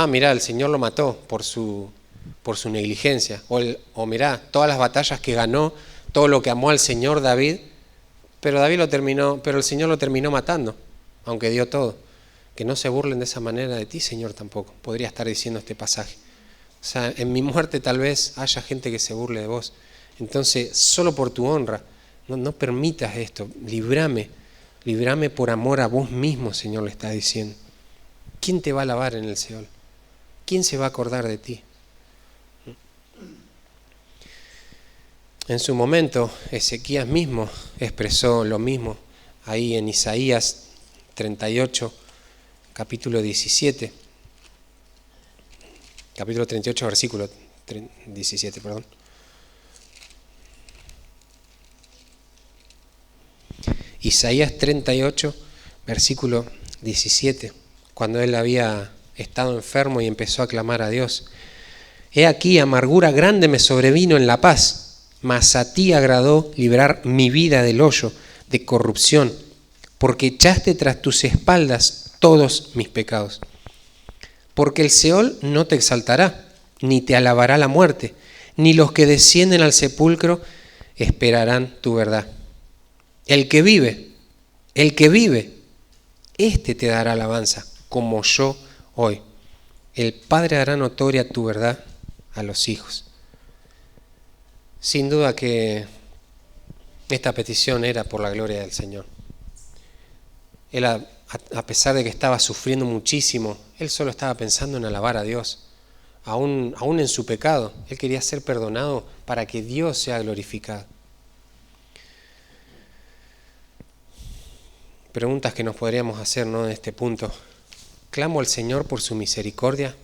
mirá, el Señor lo mató por su negligencia, o mirá, todas las batallas que ganó, todo lo que amó al Señor David, pero el Señor lo terminó matando, aunque dio todo. Que no se burlen de esa manera de ti, Señor, tampoco. Podría estar diciendo este pasaje. O sea, en mi muerte tal vez haya gente que se burle de vos. Entonces, solo por tu honra, no permitas esto. Líbrame por amor a vos mismo, Señor, le está diciendo. ¿Quién te va a alabar en el Seol? ¿Quién se va a acordar de ti? En su momento, Ezequías mismo expresó lo mismo ahí en Isaías 38, capítulo 17. Capítulo 38, versículo 17, perdón. Isaías 38, versículo 17, cuando él había estado enfermo y empezó a clamar a Dios. He aquí, amargura grande me sobrevino en la paz, mas a ti agradó librar mi vida del hoyo de corrupción, porque echaste tras tus espaldas todos mis pecados. Porque el Seol no te exaltará, ni te alabará la muerte, ni los que descienden al sepulcro esperarán tu verdad. El que vive, éste te dará alabanza, como yo hoy. El Padre hará notoria tu verdad a los hijos. Sin duda que esta petición era por la gloria del Señor. Él, a pesar de que estaba sufriendo muchísimo, él solo estaba pensando en alabar a Dios. Aún en su pecado, él quería ser perdonado para que Dios sea glorificado. Preguntas que nos podríamos hacer, ¿no?, en este punto. ¿Clamo al Señor por su misericordia?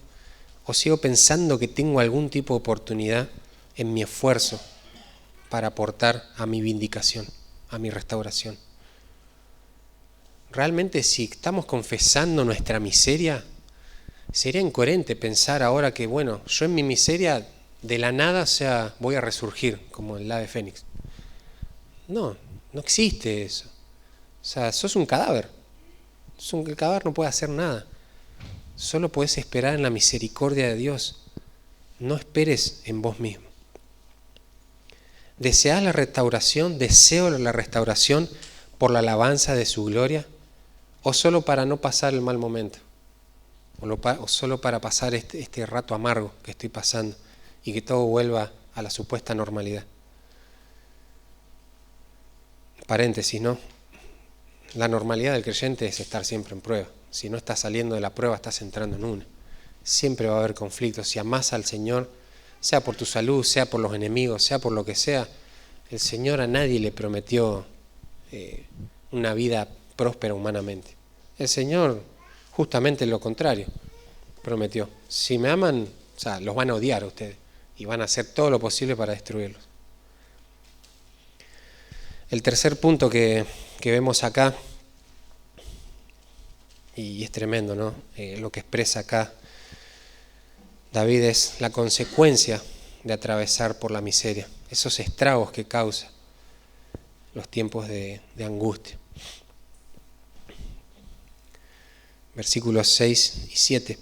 ¿O sigo pensando que tengo algún tipo de oportunidad en mi esfuerzo para aportar a mi vindicación, a mi restauración? Realmente, si estamos confesando nuestra miseria, sería incoherente pensar ahora que, bueno, yo en mi miseria de la nada, o sea, voy a resurgir como el ave fénix. No existe eso. O sea, sos un cadáver. El cadáver no puede hacer nada. Solo podés esperar en la misericordia de Dios. No esperes en vos mismo. ¿Deseás la restauración? ¿Deseo la restauración por la alabanza de su gloria? ¿O solo para no pasar el mal momento? ¿O solo para pasar este rato amargo que estoy pasando y que todo vuelva a la supuesta normalidad? Paréntesis, ¿no? La normalidad del creyente es estar siempre en prueba. Si no estás saliendo de la prueba, estás entrando en una. Siempre va a haber conflictos. Si amás al Señor, sea por tu salud, sea por los enemigos, sea por lo que sea, el Señor a nadie le prometió una vida próspera humanamente. El Señor, justamente lo contrario, prometió. Si me aman, o sea, los van a odiar a ustedes y van a hacer todo lo posible para destruirlos. El tercer punto que vemos acá, y es tremendo, ¿no? Lo que expresa acá David es la consecuencia de atravesar por la miseria, esos estragos que causa los tiempos de angustia. Versículos 6 y 7.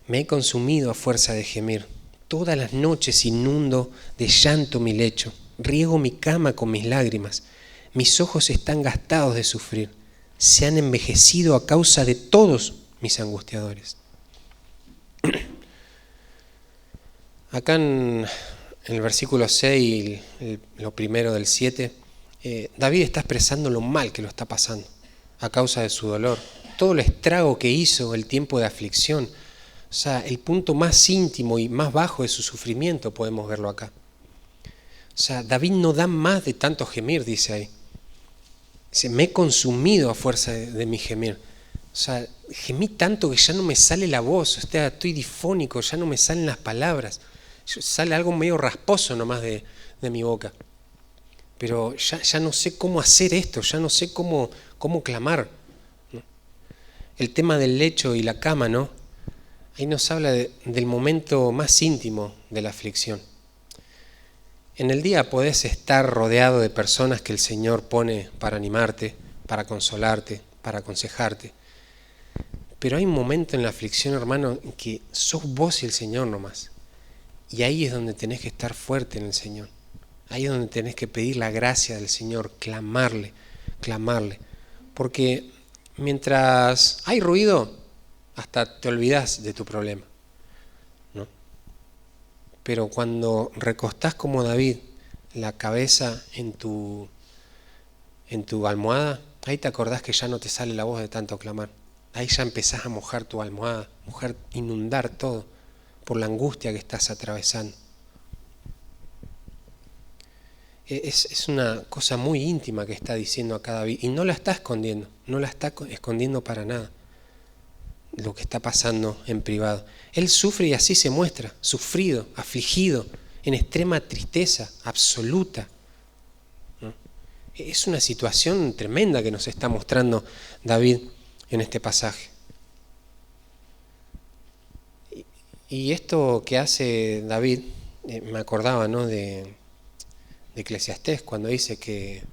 Me he consumido a fuerza de gemir, todas las noches inundo de llanto mi lecho, riego mi cama con mis lágrimas, mis ojos están gastados de sufrir, se han envejecido a causa de todos mis angustiadores. Acá en el versículo 6, lo primero del 7, David está expresando lo mal que lo está pasando. a causa de su dolor, todo el estrago que hizo el tiempo de aflicción. O sea, el punto más íntimo y más bajo de su sufrimiento podemos verlo acá. O sea, David no da más de tanto gemir, dice ahí. Dice, me he consumido a fuerza de mi gemir. O sea, gemí tanto que ya no me sale la voz, o sea, estoy difónico, ya no me salen las palabras. Sale algo medio rasposo nomás de mi boca. Pero ya no sé cómo hacer esto, ya no sé cómo clamar, ¿no? El tema del lecho y la cama, ¿no? Ahí nos habla del momento más íntimo de la aflicción. En el día podés estar rodeado de personas que el Señor pone para animarte, para consolarte, para aconsejarte. Pero hay un momento en la aflicción, hermano, en que sos vos y el Señor nomás. Y ahí es donde tenés que estar fuerte en el Señor. Ahí es donde tenés que pedir la gracia del Señor, clamarle. Porque mientras hay ruido, hasta te olvidás de tu problema, ¿no? Pero cuando recostás como David la cabeza en tu almohada, ahí te acordás que ya no te sale la voz de tanto clamar. Ahí ya empezás a mojar tu almohada, inundar todo por la angustia que estás atravesando. Es una cosa muy íntima que está diciendo acá David, y no la está escondiendo, no la está escondiendo para nada, lo que está pasando en privado. Él sufre y así se muestra, sufrido, afligido, en extrema tristeza absoluta, ¿no? Es una situación tremenda que nos está mostrando David en este pasaje. Y esto que hace David, me acordaba, ¿no?, de Eclesiastés, cuando dice que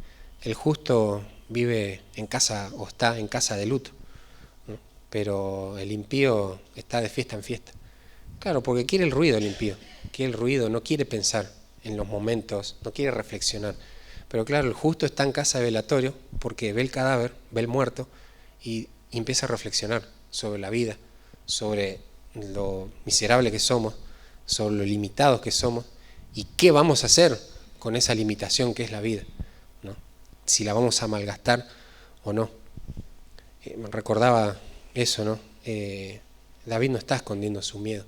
el justo vive en casa o está en casa de luto, ¿no?, pero el impío está de fiesta en fiesta. Claro, porque quiere el ruido el impío, quiere el ruido, no quiere pensar en los momentos, no quiere reflexionar. Pero claro, el justo está en casa de velatorio porque ve el cadáver, ve el muerto y empieza a reflexionar sobre la vida, sobre lo miserable que somos, sobre lo limitados que somos y qué vamos a hacer con esa limitación que es la vida, ¿no? Si la vamos a malgastar o no. Me recordaba eso, ¿no? David no está escondiendo su miedo,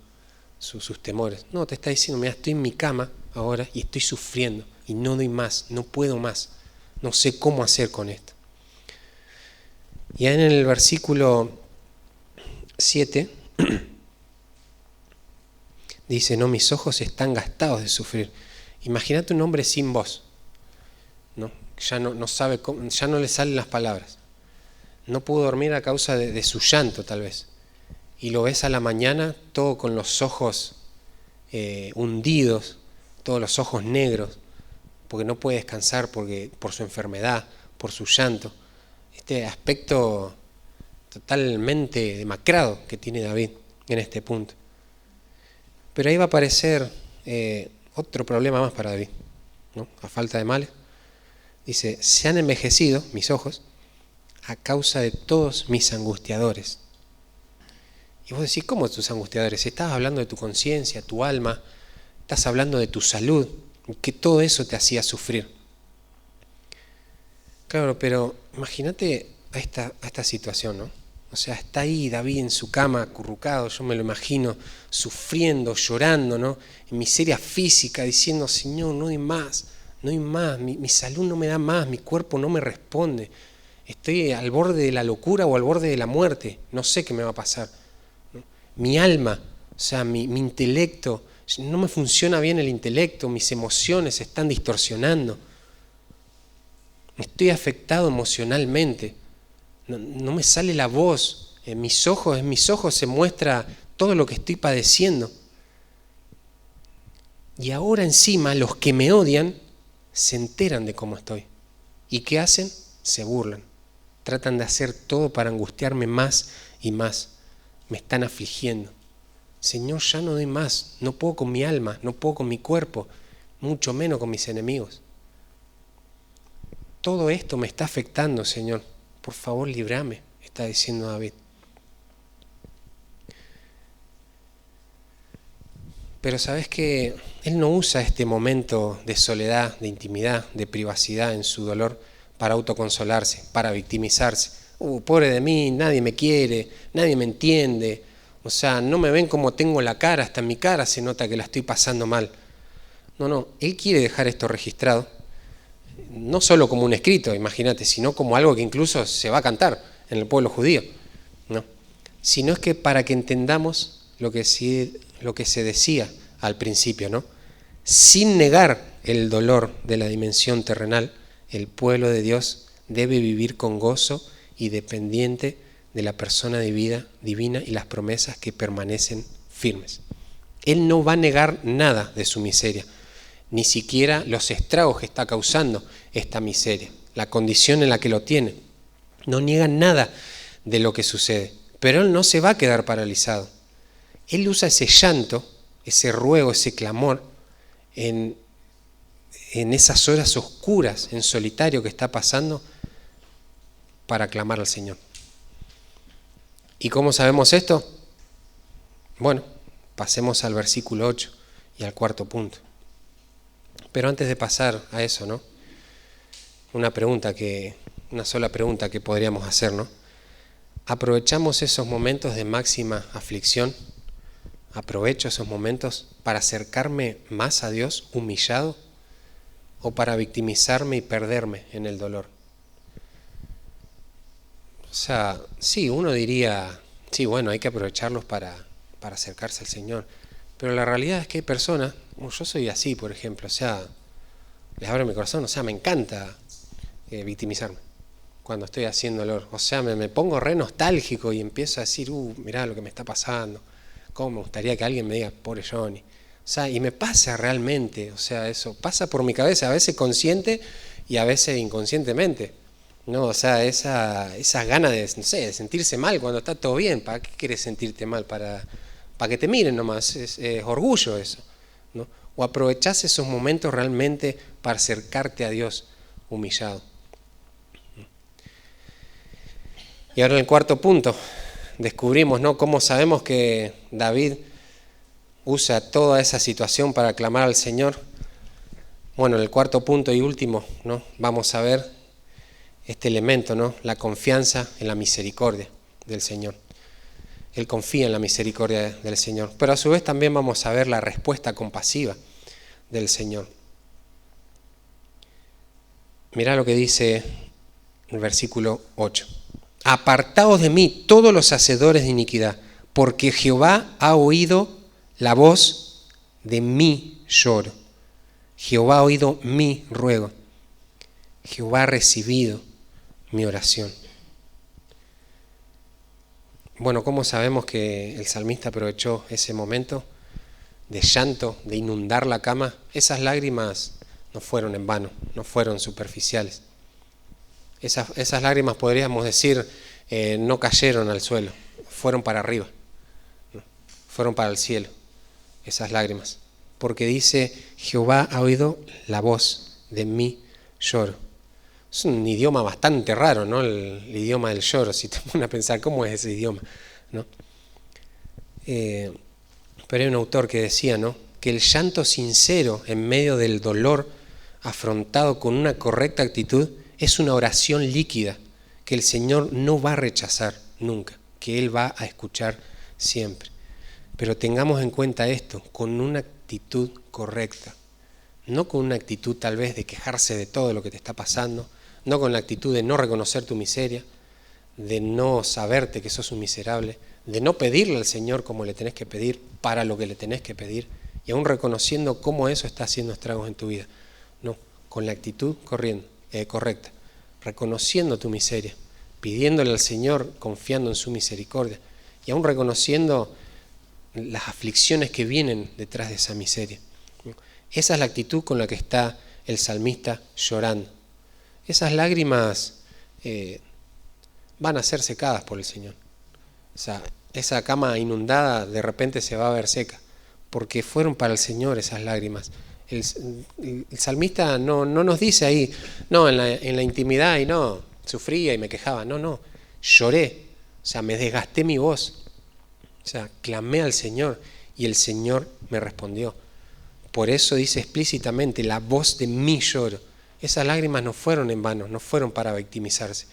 sus temores. No, te está diciendo, mira, estoy en mi cama ahora y estoy sufriendo y no doy más, no puedo más, no sé cómo hacer con esto. Y en el versículo 7 dice, no, mis ojos están gastados de sufrir. Imagínate un hombre sin voz, ¿no? Ya no sabe cómo, ya no le salen las palabras. No pudo dormir a causa de su llanto, tal vez. Y lo ves a la mañana todo con los ojos hundidos, todos los ojos negros, porque no puede descansar por su enfermedad, por su llanto. Este aspecto totalmente demacrado que tiene David en este punto. Pero ahí va a aparecer otro problema más para David, ¿no? A falta de males. Dice, se han envejecido mis ojos a causa de todos mis angustiadores. Y vos decís, ¿cómo tus angustiadores? Estás hablando de tu conciencia, tu alma, estás hablando de tu salud, que todo eso te hacía sufrir. Claro, pero imagínate a esta situación, ¿no? O sea, está ahí David en su cama, acurrucado, yo me lo imagino, sufriendo, llorando, ¿no?, en miseria física, diciendo, Señor, no doy más, mi salud no me da más, mi cuerpo no me responde, estoy al borde de la locura o al borde de la muerte, no sé qué me va a pasar, ¿no? Mi alma, o sea, mi intelecto, no me funciona bien el intelecto, mis emociones se están distorsionando, estoy afectado emocionalmente. No me sale la voz, en mis ojos se muestra todo lo que estoy padeciendo. Y ahora encima los que me odian se enteran de cómo estoy. ¿Y qué hacen? Se burlan. Tratan de hacer todo para angustiarme más y más. Me están afligiendo. Señor, ya no doy más, no puedo con mi alma, no puedo con mi cuerpo, mucho menos con mis enemigos. Todo esto me está afectando, Señor. Por favor, líbrame, está diciendo David. Pero sabes que él no usa este momento de soledad, de intimidad, de privacidad en su dolor para autoconsolarse, para victimizarse pobre de mí, nadie me quiere, nadie me entiende, o sea, no me ven como tengo la cara, hasta en mi cara se nota que la estoy pasando mal. No, Él quiere dejar esto registrado, no solo como un escrito, imagínate, sino como algo que incluso se va a cantar en el pueblo judío, ¿no? Sino es que para que entendamos lo que se decía al principio, ¿no? Sin negar el dolor de la dimensión terrenal, el pueblo de Dios debe vivir con gozo y dependiente de la persona divina y las promesas que permanecen firmes. Él no va a negar nada de su miseria, ni siquiera los estragos que está causando esta miseria, la condición en la que lo tiene. No niega nada de lo que sucede, pero Él no se va a quedar paralizado. Él usa ese llanto, ese ruego, ese clamor en esas horas oscuras, en solitario que está pasando, para clamar al Señor. ¿Y cómo sabemos esto? Bueno, pasemos al versículo 8 y al cuarto punto. Pero antes de pasar a eso, ¿no? Una sola pregunta que podríamos hacer, ¿no? ¿Aprovechamos esos momentos de máxima aflicción? ¿Aprovecho esos momentos para acercarme más a Dios humillado o para victimizarme y perderme en el dolor? O sea, sí, uno diría, sí, bueno, hay que aprovecharlos para acercarse al Señor. Pero la realidad es que hay personas, yo soy así, por ejemplo, o sea, les abro mi corazón, o sea, me encanta victimizarme cuando estoy haciendo dolor. O sea, me pongo re nostálgico y empiezo a decir, mirá lo que me está pasando, cómo me gustaría que alguien me diga, pobre Johnny. O sea, y me pasa realmente, o sea, eso pasa por mi cabeza, a veces consciente y a veces inconscientemente. No, o sea, esas ganas de, no sé, de sentirse mal cuando está todo bien. ¿Para qué quieres sentirte mal? Para que te miren nomás, es orgullo eso, ¿no? O aprovechás esos momentos realmente para acercarte a Dios humillado. Y ahora en el cuarto punto, descubrimos, ¿no?, cómo sabemos que David usa toda esa situación para clamar al Señor. Bueno, en el cuarto punto y último, ¿no?, vamos a ver este elemento, ¿no?, la confianza en la misericordia del Señor. Él confía en la misericordia del Señor, pero a su vez también vamos a ver la respuesta compasiva del Señor. Mirá lo que dice el versículo 8. Apartaos de mí todos los hacedores de iniquidad, porque Jehová ha oído la voz de mi lloro. Jehová ha oído mi ruego. Jehová ha recibido mi oración. Bueno, ¿cómo sabemos que el salmista aprovechó ese momento de llanto, de inundar la cama? Esas lágrimas no fueron en vano, no fueron superficiales. Esas lágrimas, podríamos decir, no cayeron al suelo, fueron para arriba, ¿no? Fueron para el cielo, esas lágrimas. Porque dice, Jehová ha oído la voz de mi lloro. Es un idioma bastante raro, ¿no? El idioma del lloro, si te pones a pensar cómo es ese idioma, ¿no? Pero hay un autor que decía, ¿no?, que el llanto sincero en medio del dolor, afrontado con una correcta actitud, es una oración líquida que el Señor no va a rechazar nunca, que Él va a escuchar siempre. Pero tengamos en cuenta esto, con una actitud correcta, no con una actitud tal vez de quejarse de todo lo que te está pasando, no con la actitud de no reconocer tu miseria, de no saberte que sos un miserable, de no pedirle al Señor como le tenés que pedir, para lo que le tenés que pedir, y aún reconociendo cómo eso está haciendo estragos en tu vida. No, con la actitud correcta, reconociendo tu miseria, pidiéndole al Señor, confiando en su misericordia, y aún reconociendo las aflicciones que vienen detrás de esa miseria. Esa es la actitud con la que está el salmista llorando. Esas lágrimas van a ser secadas por el Señor. O sea, esa cama inundada de repente se va a ver seca, porque fueron para el Señor esas lágrimas. El salmista no nos dice ahí, no, en la intimidad, y no, sufría y me quejaba. No, lloré, o sea, me desgasté mi voz. O sea, clamé al Señor y el Señor me respondió. Por eso dice explícitamente la voz de mi lloro. Esas lágrimas no fueron en vano, no fueron para victimizarse,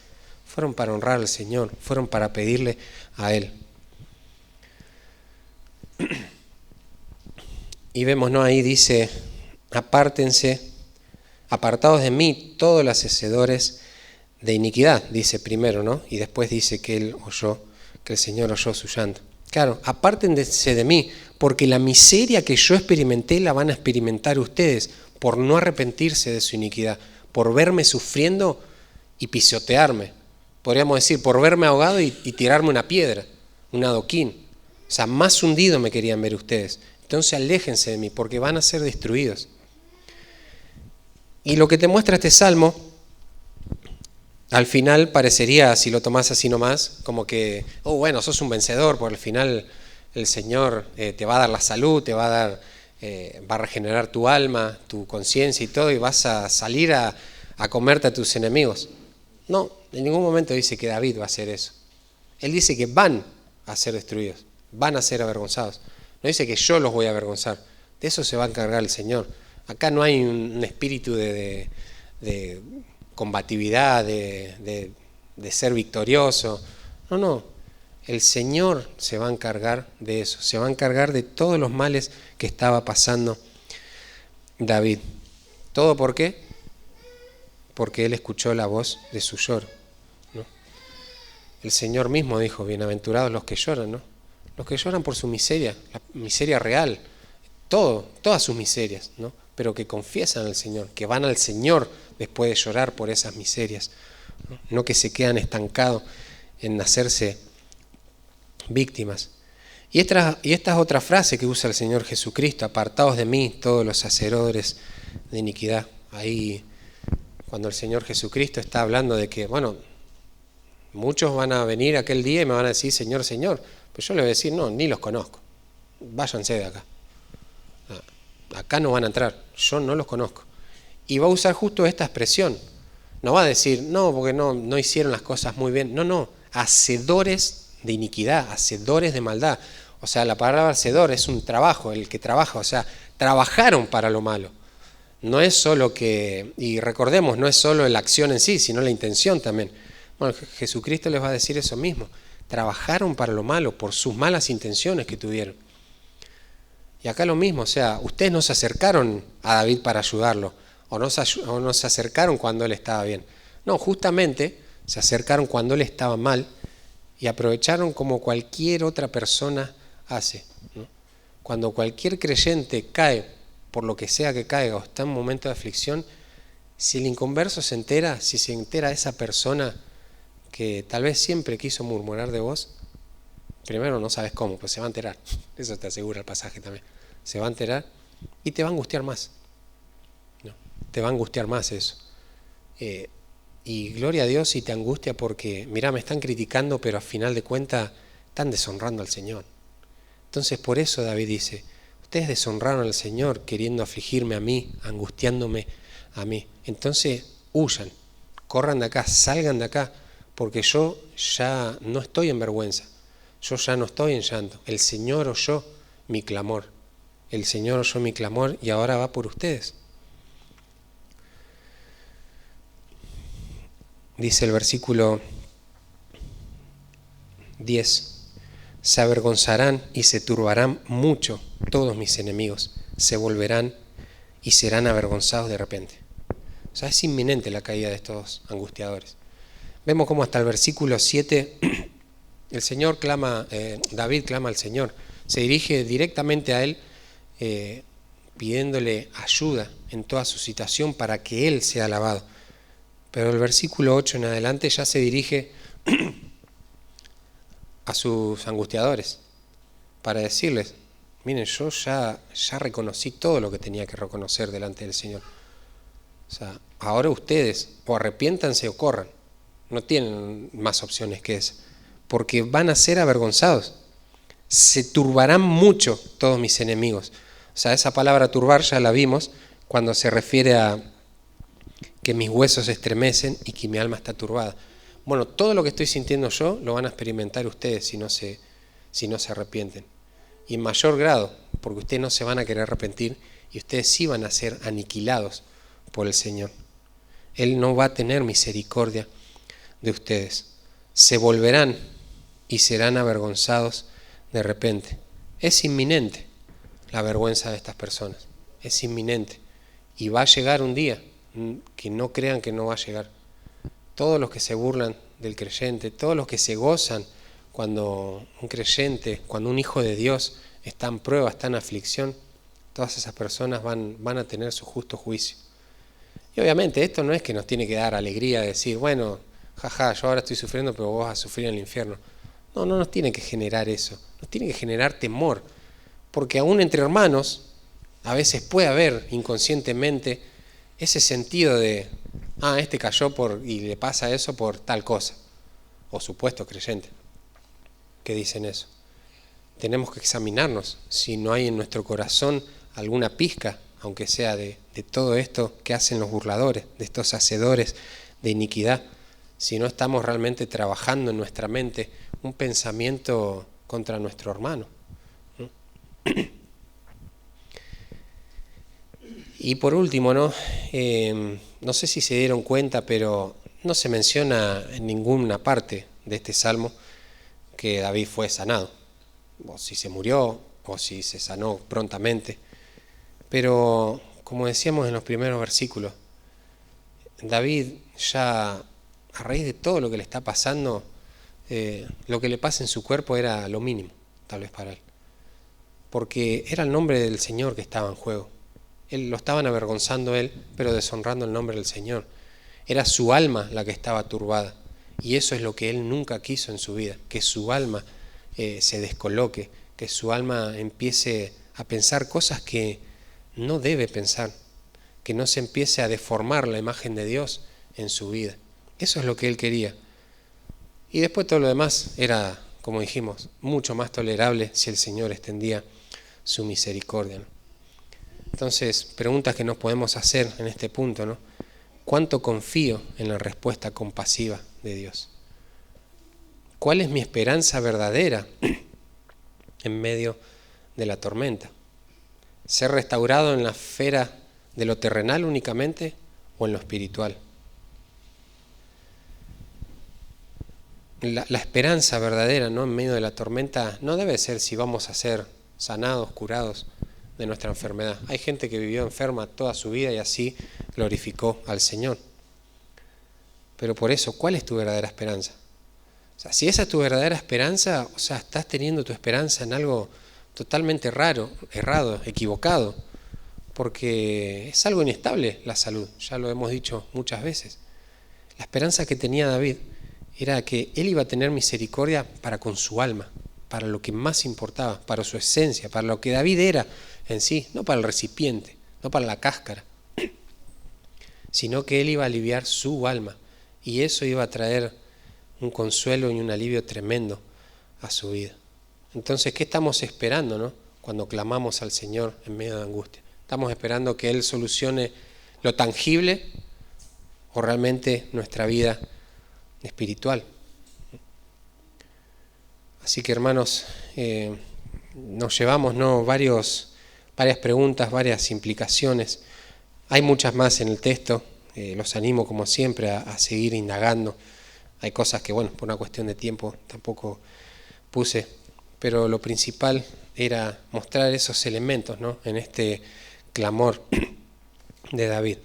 fueron para honrar al Señor, fueron para pedirle a Él. Y vemos, ¿no? Ahí dice, apártense, apartados de mí todos los hacedores de iniquidad, dice primero, ¿no? Y después dice que él oyó, que el Señor oyó su llanto. Claro, apártense de mí, porque la miseria que yo experimenté la van a experimentar ustedes por no arrepentirse de su iniquidad, por verme sufriendo y pisotearme. Podríamos decir, por verme ahogado y tirarme una piedra, un adoquín. O sea, más hundido me querían ver ustedes. Entonces aléjense de mí, porque van a ser destruidos. Y lo que te muestra este salmo, al final parecería, si lo tomás así nomás, como que, oh bueno, sos un vencedor, porque al final el Señor te va a dar la salud, te va a dar, va a regenerar tu alma, tu conciencia y todo, y vas a salir a comerte a tus enemigos. No, en ningún momento dice que David va a hacer eso. Él dice que van a ser destruidos, van a ser avergonzados. No dice que yo los voy a avergonzar, de eso se va a encargar el Señor. Acá no hay un espíritu de combatividad, de ser victorioso. No, el Señor se va a encargar de eso, se va a encargar de todos los males que estaba pasando David. ¿Todo por qué? Porque él escuchó la voz de su lloro, ¿no? El Señor mismo dijo, bienaventurados los que lloran, ¿no? Los que lloran por su miseria, la miseria real, todas sus miserias, ¿no? Pero que confiesan al Señor, que van al Señor después de llorar por esas miserias, no que se quedan estancados en hacerse víctimas. Y esta es otra frase que usa el Señor Jesucristo, apartados de mí todos los hacedores de iniquidad. Ahí cuando el Señor Jesucristo está hablando de que, bueno, muchos van a venir aquel día y me van a decir, Señor, Señor, pues yo le voy a decir, no, ni los conozco, váyanse de acá. Acá no van a entrar, yo no los conozco. Y va a usar justo esta expresión. No va a decir, no, porque no hicieron las cosas muy bien. No, hacedores de iniquidad, hacedores de maldad. O sea, la palabra hacedor es un trabajo, el que trabaja, o sea, trabajaron para lo malo. No es solo que, y recordemos, no es solo la acción en sí, sino la intención también. Bueno, Jesucristo les va a decir eso mismo. Trabajaron para lo malo por sus malas intenciones que tuvieron. Y acá lo mismo, o sea, ustedes no se acercaron a David para ayudarlo, o no se acercaron cuando él estaba bien. No, justamente se acercaron cuando él estaba mal y aprovecharon como cualquier otra persona hace, ¿no? Cuando cualquier creyente cae, por lo que sea que caiga, o está en un momento de aflicción, si el inconverso se entera, si se entera esa persona que tal vez siempre quiso murmurar de vos, primero no sabes cómo, pues se va a enterar, eso te asegura el pasaje también, se va a enterar y te va a angustiar más, ¿no? Te va a angustiar más eso. Y gloria a Dios si te angustia porque, mirá, me están criticando, pero a final de cuentas están deshonrando al Señor. Entonces por eso David dice, ustedes deshonraron al Señor queriendo afligirme a mí, angustiándome a mí. Entonces huyan, corran de acá, salgan de acá, porque yo ya no estoy en vergüenza, yo ya no estoy en llanto. El Señor oyó mi clamor, el Señor oyó mi clamor y ahora va por ustedes. Dice el versículo 10, se avergonzarán y se turbarán mucho todos mis enemigos, se volverán y serán avergonzados de repente. O sea, es inminente la caída de estos angustiadores. Vemos cómo hasta el versículo 7 el Señor clama, David clama al Señor, se dirige directamente a él pidiéndole ayuda en toda su situación para que él sea alabado. Pero el versículo 8 en adelante ya se dirige a sus angustiadores para decirles, miren, yo ya reconocí todo lo que tenía que reconocer delante del Señor. O sea, ahora ustedes o arrepiéntanse o corran. No tienen más opciones que esa, porque van a ser avergonzados. Se turbarán mucho todos mis enemigos. O sea, esa palabra turbar ya la vimos cuando se refiere a que mis huesos se estremecen y que mi alma está turbada. Bueno, todo lo que estoy sintiendo yo lo van a experimentar ustedes si no se arrepienten. Y en mayor grado, porque ustedes no se van a querer arrepentir y ustedes sí van a ser aniquilados por el Señor. Él no va a tener misericordia de ustedes. Se volverán y serán avergonzados de repente. Es inminente la vergüenza de estas personas. Es inminente. Y va a llegar un día, que no crean que no va a llegar. Todos los que se burlan del creyente, todos los que se gozan cuando un creyente, cuando un hijo de Dios está en prueba, está en aflicción, todas esas personas van a tener su justo juicio. Y obviamente esto no es que nos tiene que dar alegría de decir, bueno, jaja, yo ahora estoy sufriendo, pero vos vas a sufrir en el infierno. No nos tiene que generar eso, nos tiene que generar temor, porque aún entre hermanos a veces puede haber inconscientemente ese sentido de, este cayó y le pasa eso por tal cosa, o supuesto creyente que dicen eso. Tenemos que examinarnos si no hay en nuestro corazón alguna pizca, aunque sea de todo esto que hacen los burladores, de estos hacedores de iniquidad, si no estamos realmente trabajando en nuestra mente un pensamiento contra nuestro hermano. Y por último, no sé si se dieron cuenta, pero no se menciona en ninguna parte de este salmo que David fue sanado, o si se murió, o si se sanó prontamente. Pero, como decíamos en los primeros versículos, David ya, a raíz de todo lo que le está pasando, lo que le pasa en su cuerpo era lo mínimo, tal vez para él. Porque era el nombre del Señor que estaba en juego. Lo estaban avergonzando él, pero deshonrando el nombre del Señor. Era su alma la que estaba turbada. Y eso es lo que él nunca quiso en su vida, que su alma se descoloque, que su alma empiece a pensar cosas que no debe pensar, que no se empiece a deformar la imagen de Dios en su vida. Eso es lo que él quería. Y después todo lo demás era, como dijimos, mucho más tolerable si el Señor extendía su misericordia, ¿no? Entonces, preguntas que nos podemos hacer en este punto, ¿no? ¿Cuánto confío en la respuesta compasiva de Dios? ¿Cuál es mi esperanza verdadera en medio de la tormenta? ¿Ser restaurado en la esfera de lo terrenal únicamente o en lo espiritual? La esperanza verdadera, ¿no?, en medio de la tormenta no debe ser si vamos a ser sanados, curados de nuestra enfermedad. Hay gente que vivió enferma toda su vida y así glorificó al Señor. Pero por eso, ¿cuál es tu verdadera esperanza? O sea, si esa es tu verdadera esperanza, o sea, estás teniendo tu esperanza en algo totalmente raro, errado, equivocado, porque es algo inestable la salud, ya lo hemos dicho muchas veces. La esperanza que tenía David era que él iba a tener misericordia para con su alma, para lo que más importaba, para su esencia, para lo que David era en sí, no para el recipiente, no para la cáscara, sino que él iba a aliviar su alma, y eso iba a traer un consuelo y un alivio tremendo a su vida. Entonces, ¿qué estamos esperando, no?, cuando clamamos al Señor en medio de angustia? ¿Estamos esperando que Él solucione lo tangible o realmente nuestra vida espiritual? Así que, hermanos, nos llevamos, ¿no?, varias preguntas, varias implicaciones. Hay muchas más en el texto. Los animo, como siempre, a seguir indagando. Hay cosas que, bueno, por una cuestión de tiempo tampoco puse, pero lo principal era mostrar esos elementos, ¿no?, en este clamor de David,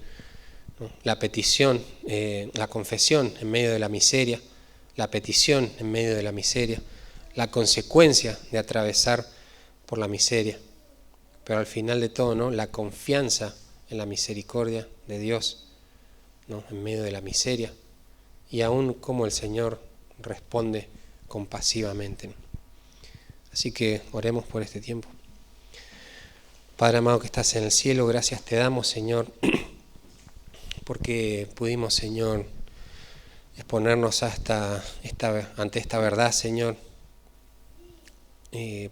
¿no? La petición, la confesión en medio de la miseria, la petición en medio de la miseria, la consecuencia de atravesar por la miseria, pero al final de todo, ¿no?, la confianza en la misericordia de Dios, ¿no?, en medio de la miseria, y aún cómo el Señor responde compasivamente, ¿no? Así que oremos por este tiempo. Padre amado que estás en el cielo, gracias te damos, Señor, porque pudimos, Señor, exponernos ante esta verdad, Señor.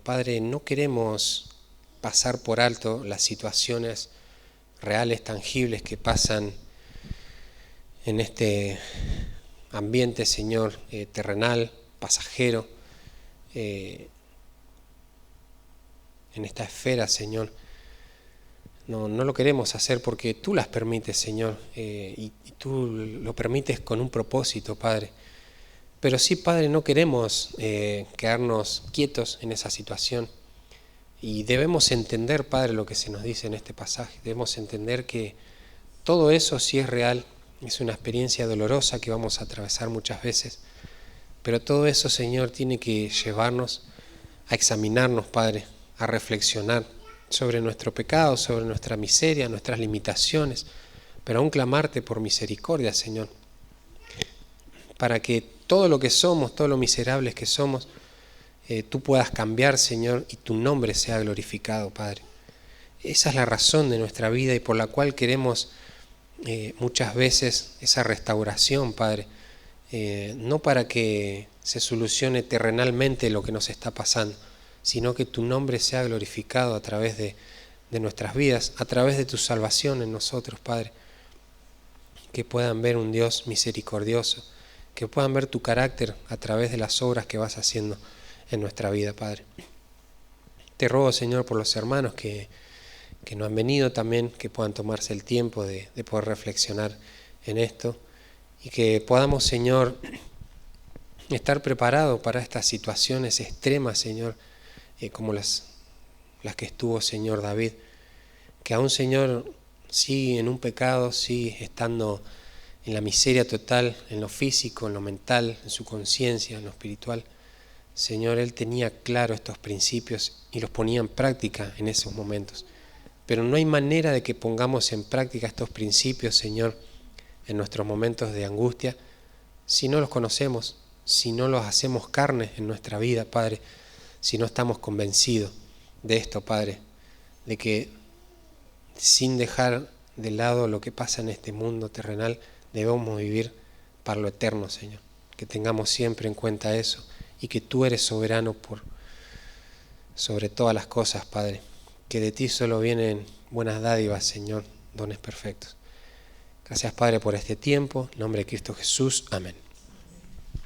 Padre, no queremos pasar por alto las situaciones reales, tangibles que pasan en este ambiente, Señor, terrenal, pasajero, en esta esfera, Señor. No lo queremos hacer porque tú las permites, Señor, y tú lo permites con un propósito, Padre. Pero sí, Padre, no queremos quedarnos quietos en esa situación. Y debemos entender, Padre, lo que se nos dice en este pasaje. Debemos entender que todo eso sí es real, es una experiencia dolorosa que vamos a atravesar muchas veces. Pero todo eso, Señor, tiene que llevarnos a examinarnos, Padre, a reflexionar sobre nuestro pecado, sobre nuestra miseria, nuestras limitaciones, pero aún clamarte por misericordia, Señor, para que todo lo que somos, todo lo miserables que somos, tú puedas cambiar, Señor, y tu nombre sea glorificado, Padre. Esa es la razón de nuestra vida y por la cual queremos muchas veces esa restauración, Padre, no para que se solucione terrenalmente lo que nos está pasando, sino que tu nombre sea glorificado a través de nuestras vidas, a través de tu salvación en nosotros, Padre. Que puedan ver un Dios misericordioso, que puedan ver tu carácter a través de las obras que vas haciendo en nuestra vida, Padre. Te ruego, Señor, por los hermanos que no han venido también, que puedan tomarse el tiempo de poder reflexionar en esto y que podamos, Señor, estar preparados para estas situaciones extremas, Señor, como las que estuvo, Señor, David, que aún, Señor, sí en un pecado, sí estando en la miseria total, en lo físico, en lo mental, en su conciencia, en lo espiritual, Señor, él tenía claro estos principios y los ponía en práctica en esos momentos. Pero no hay manera de que pongamos en práctica estos principios, Señor, en nuestros momentos de angustia, si no los conocemos, si no los hacemos carne en nuestra vida, Padre, si no estamos convencidos de esto, Padre, de que sin dejar de lado lo que pasa en este mundo terrenal, debemos vivir para lo eterno, Señor. Que tengamos siempre en cuenta eso y que tú eres soberano sobre todas las cosas, Padre. Que de ti solo vienen buenas dádivas, Señor, dones perfectos. Gracias, Padre, por este tiempo. En nombre de Cristo Jesús. Amén.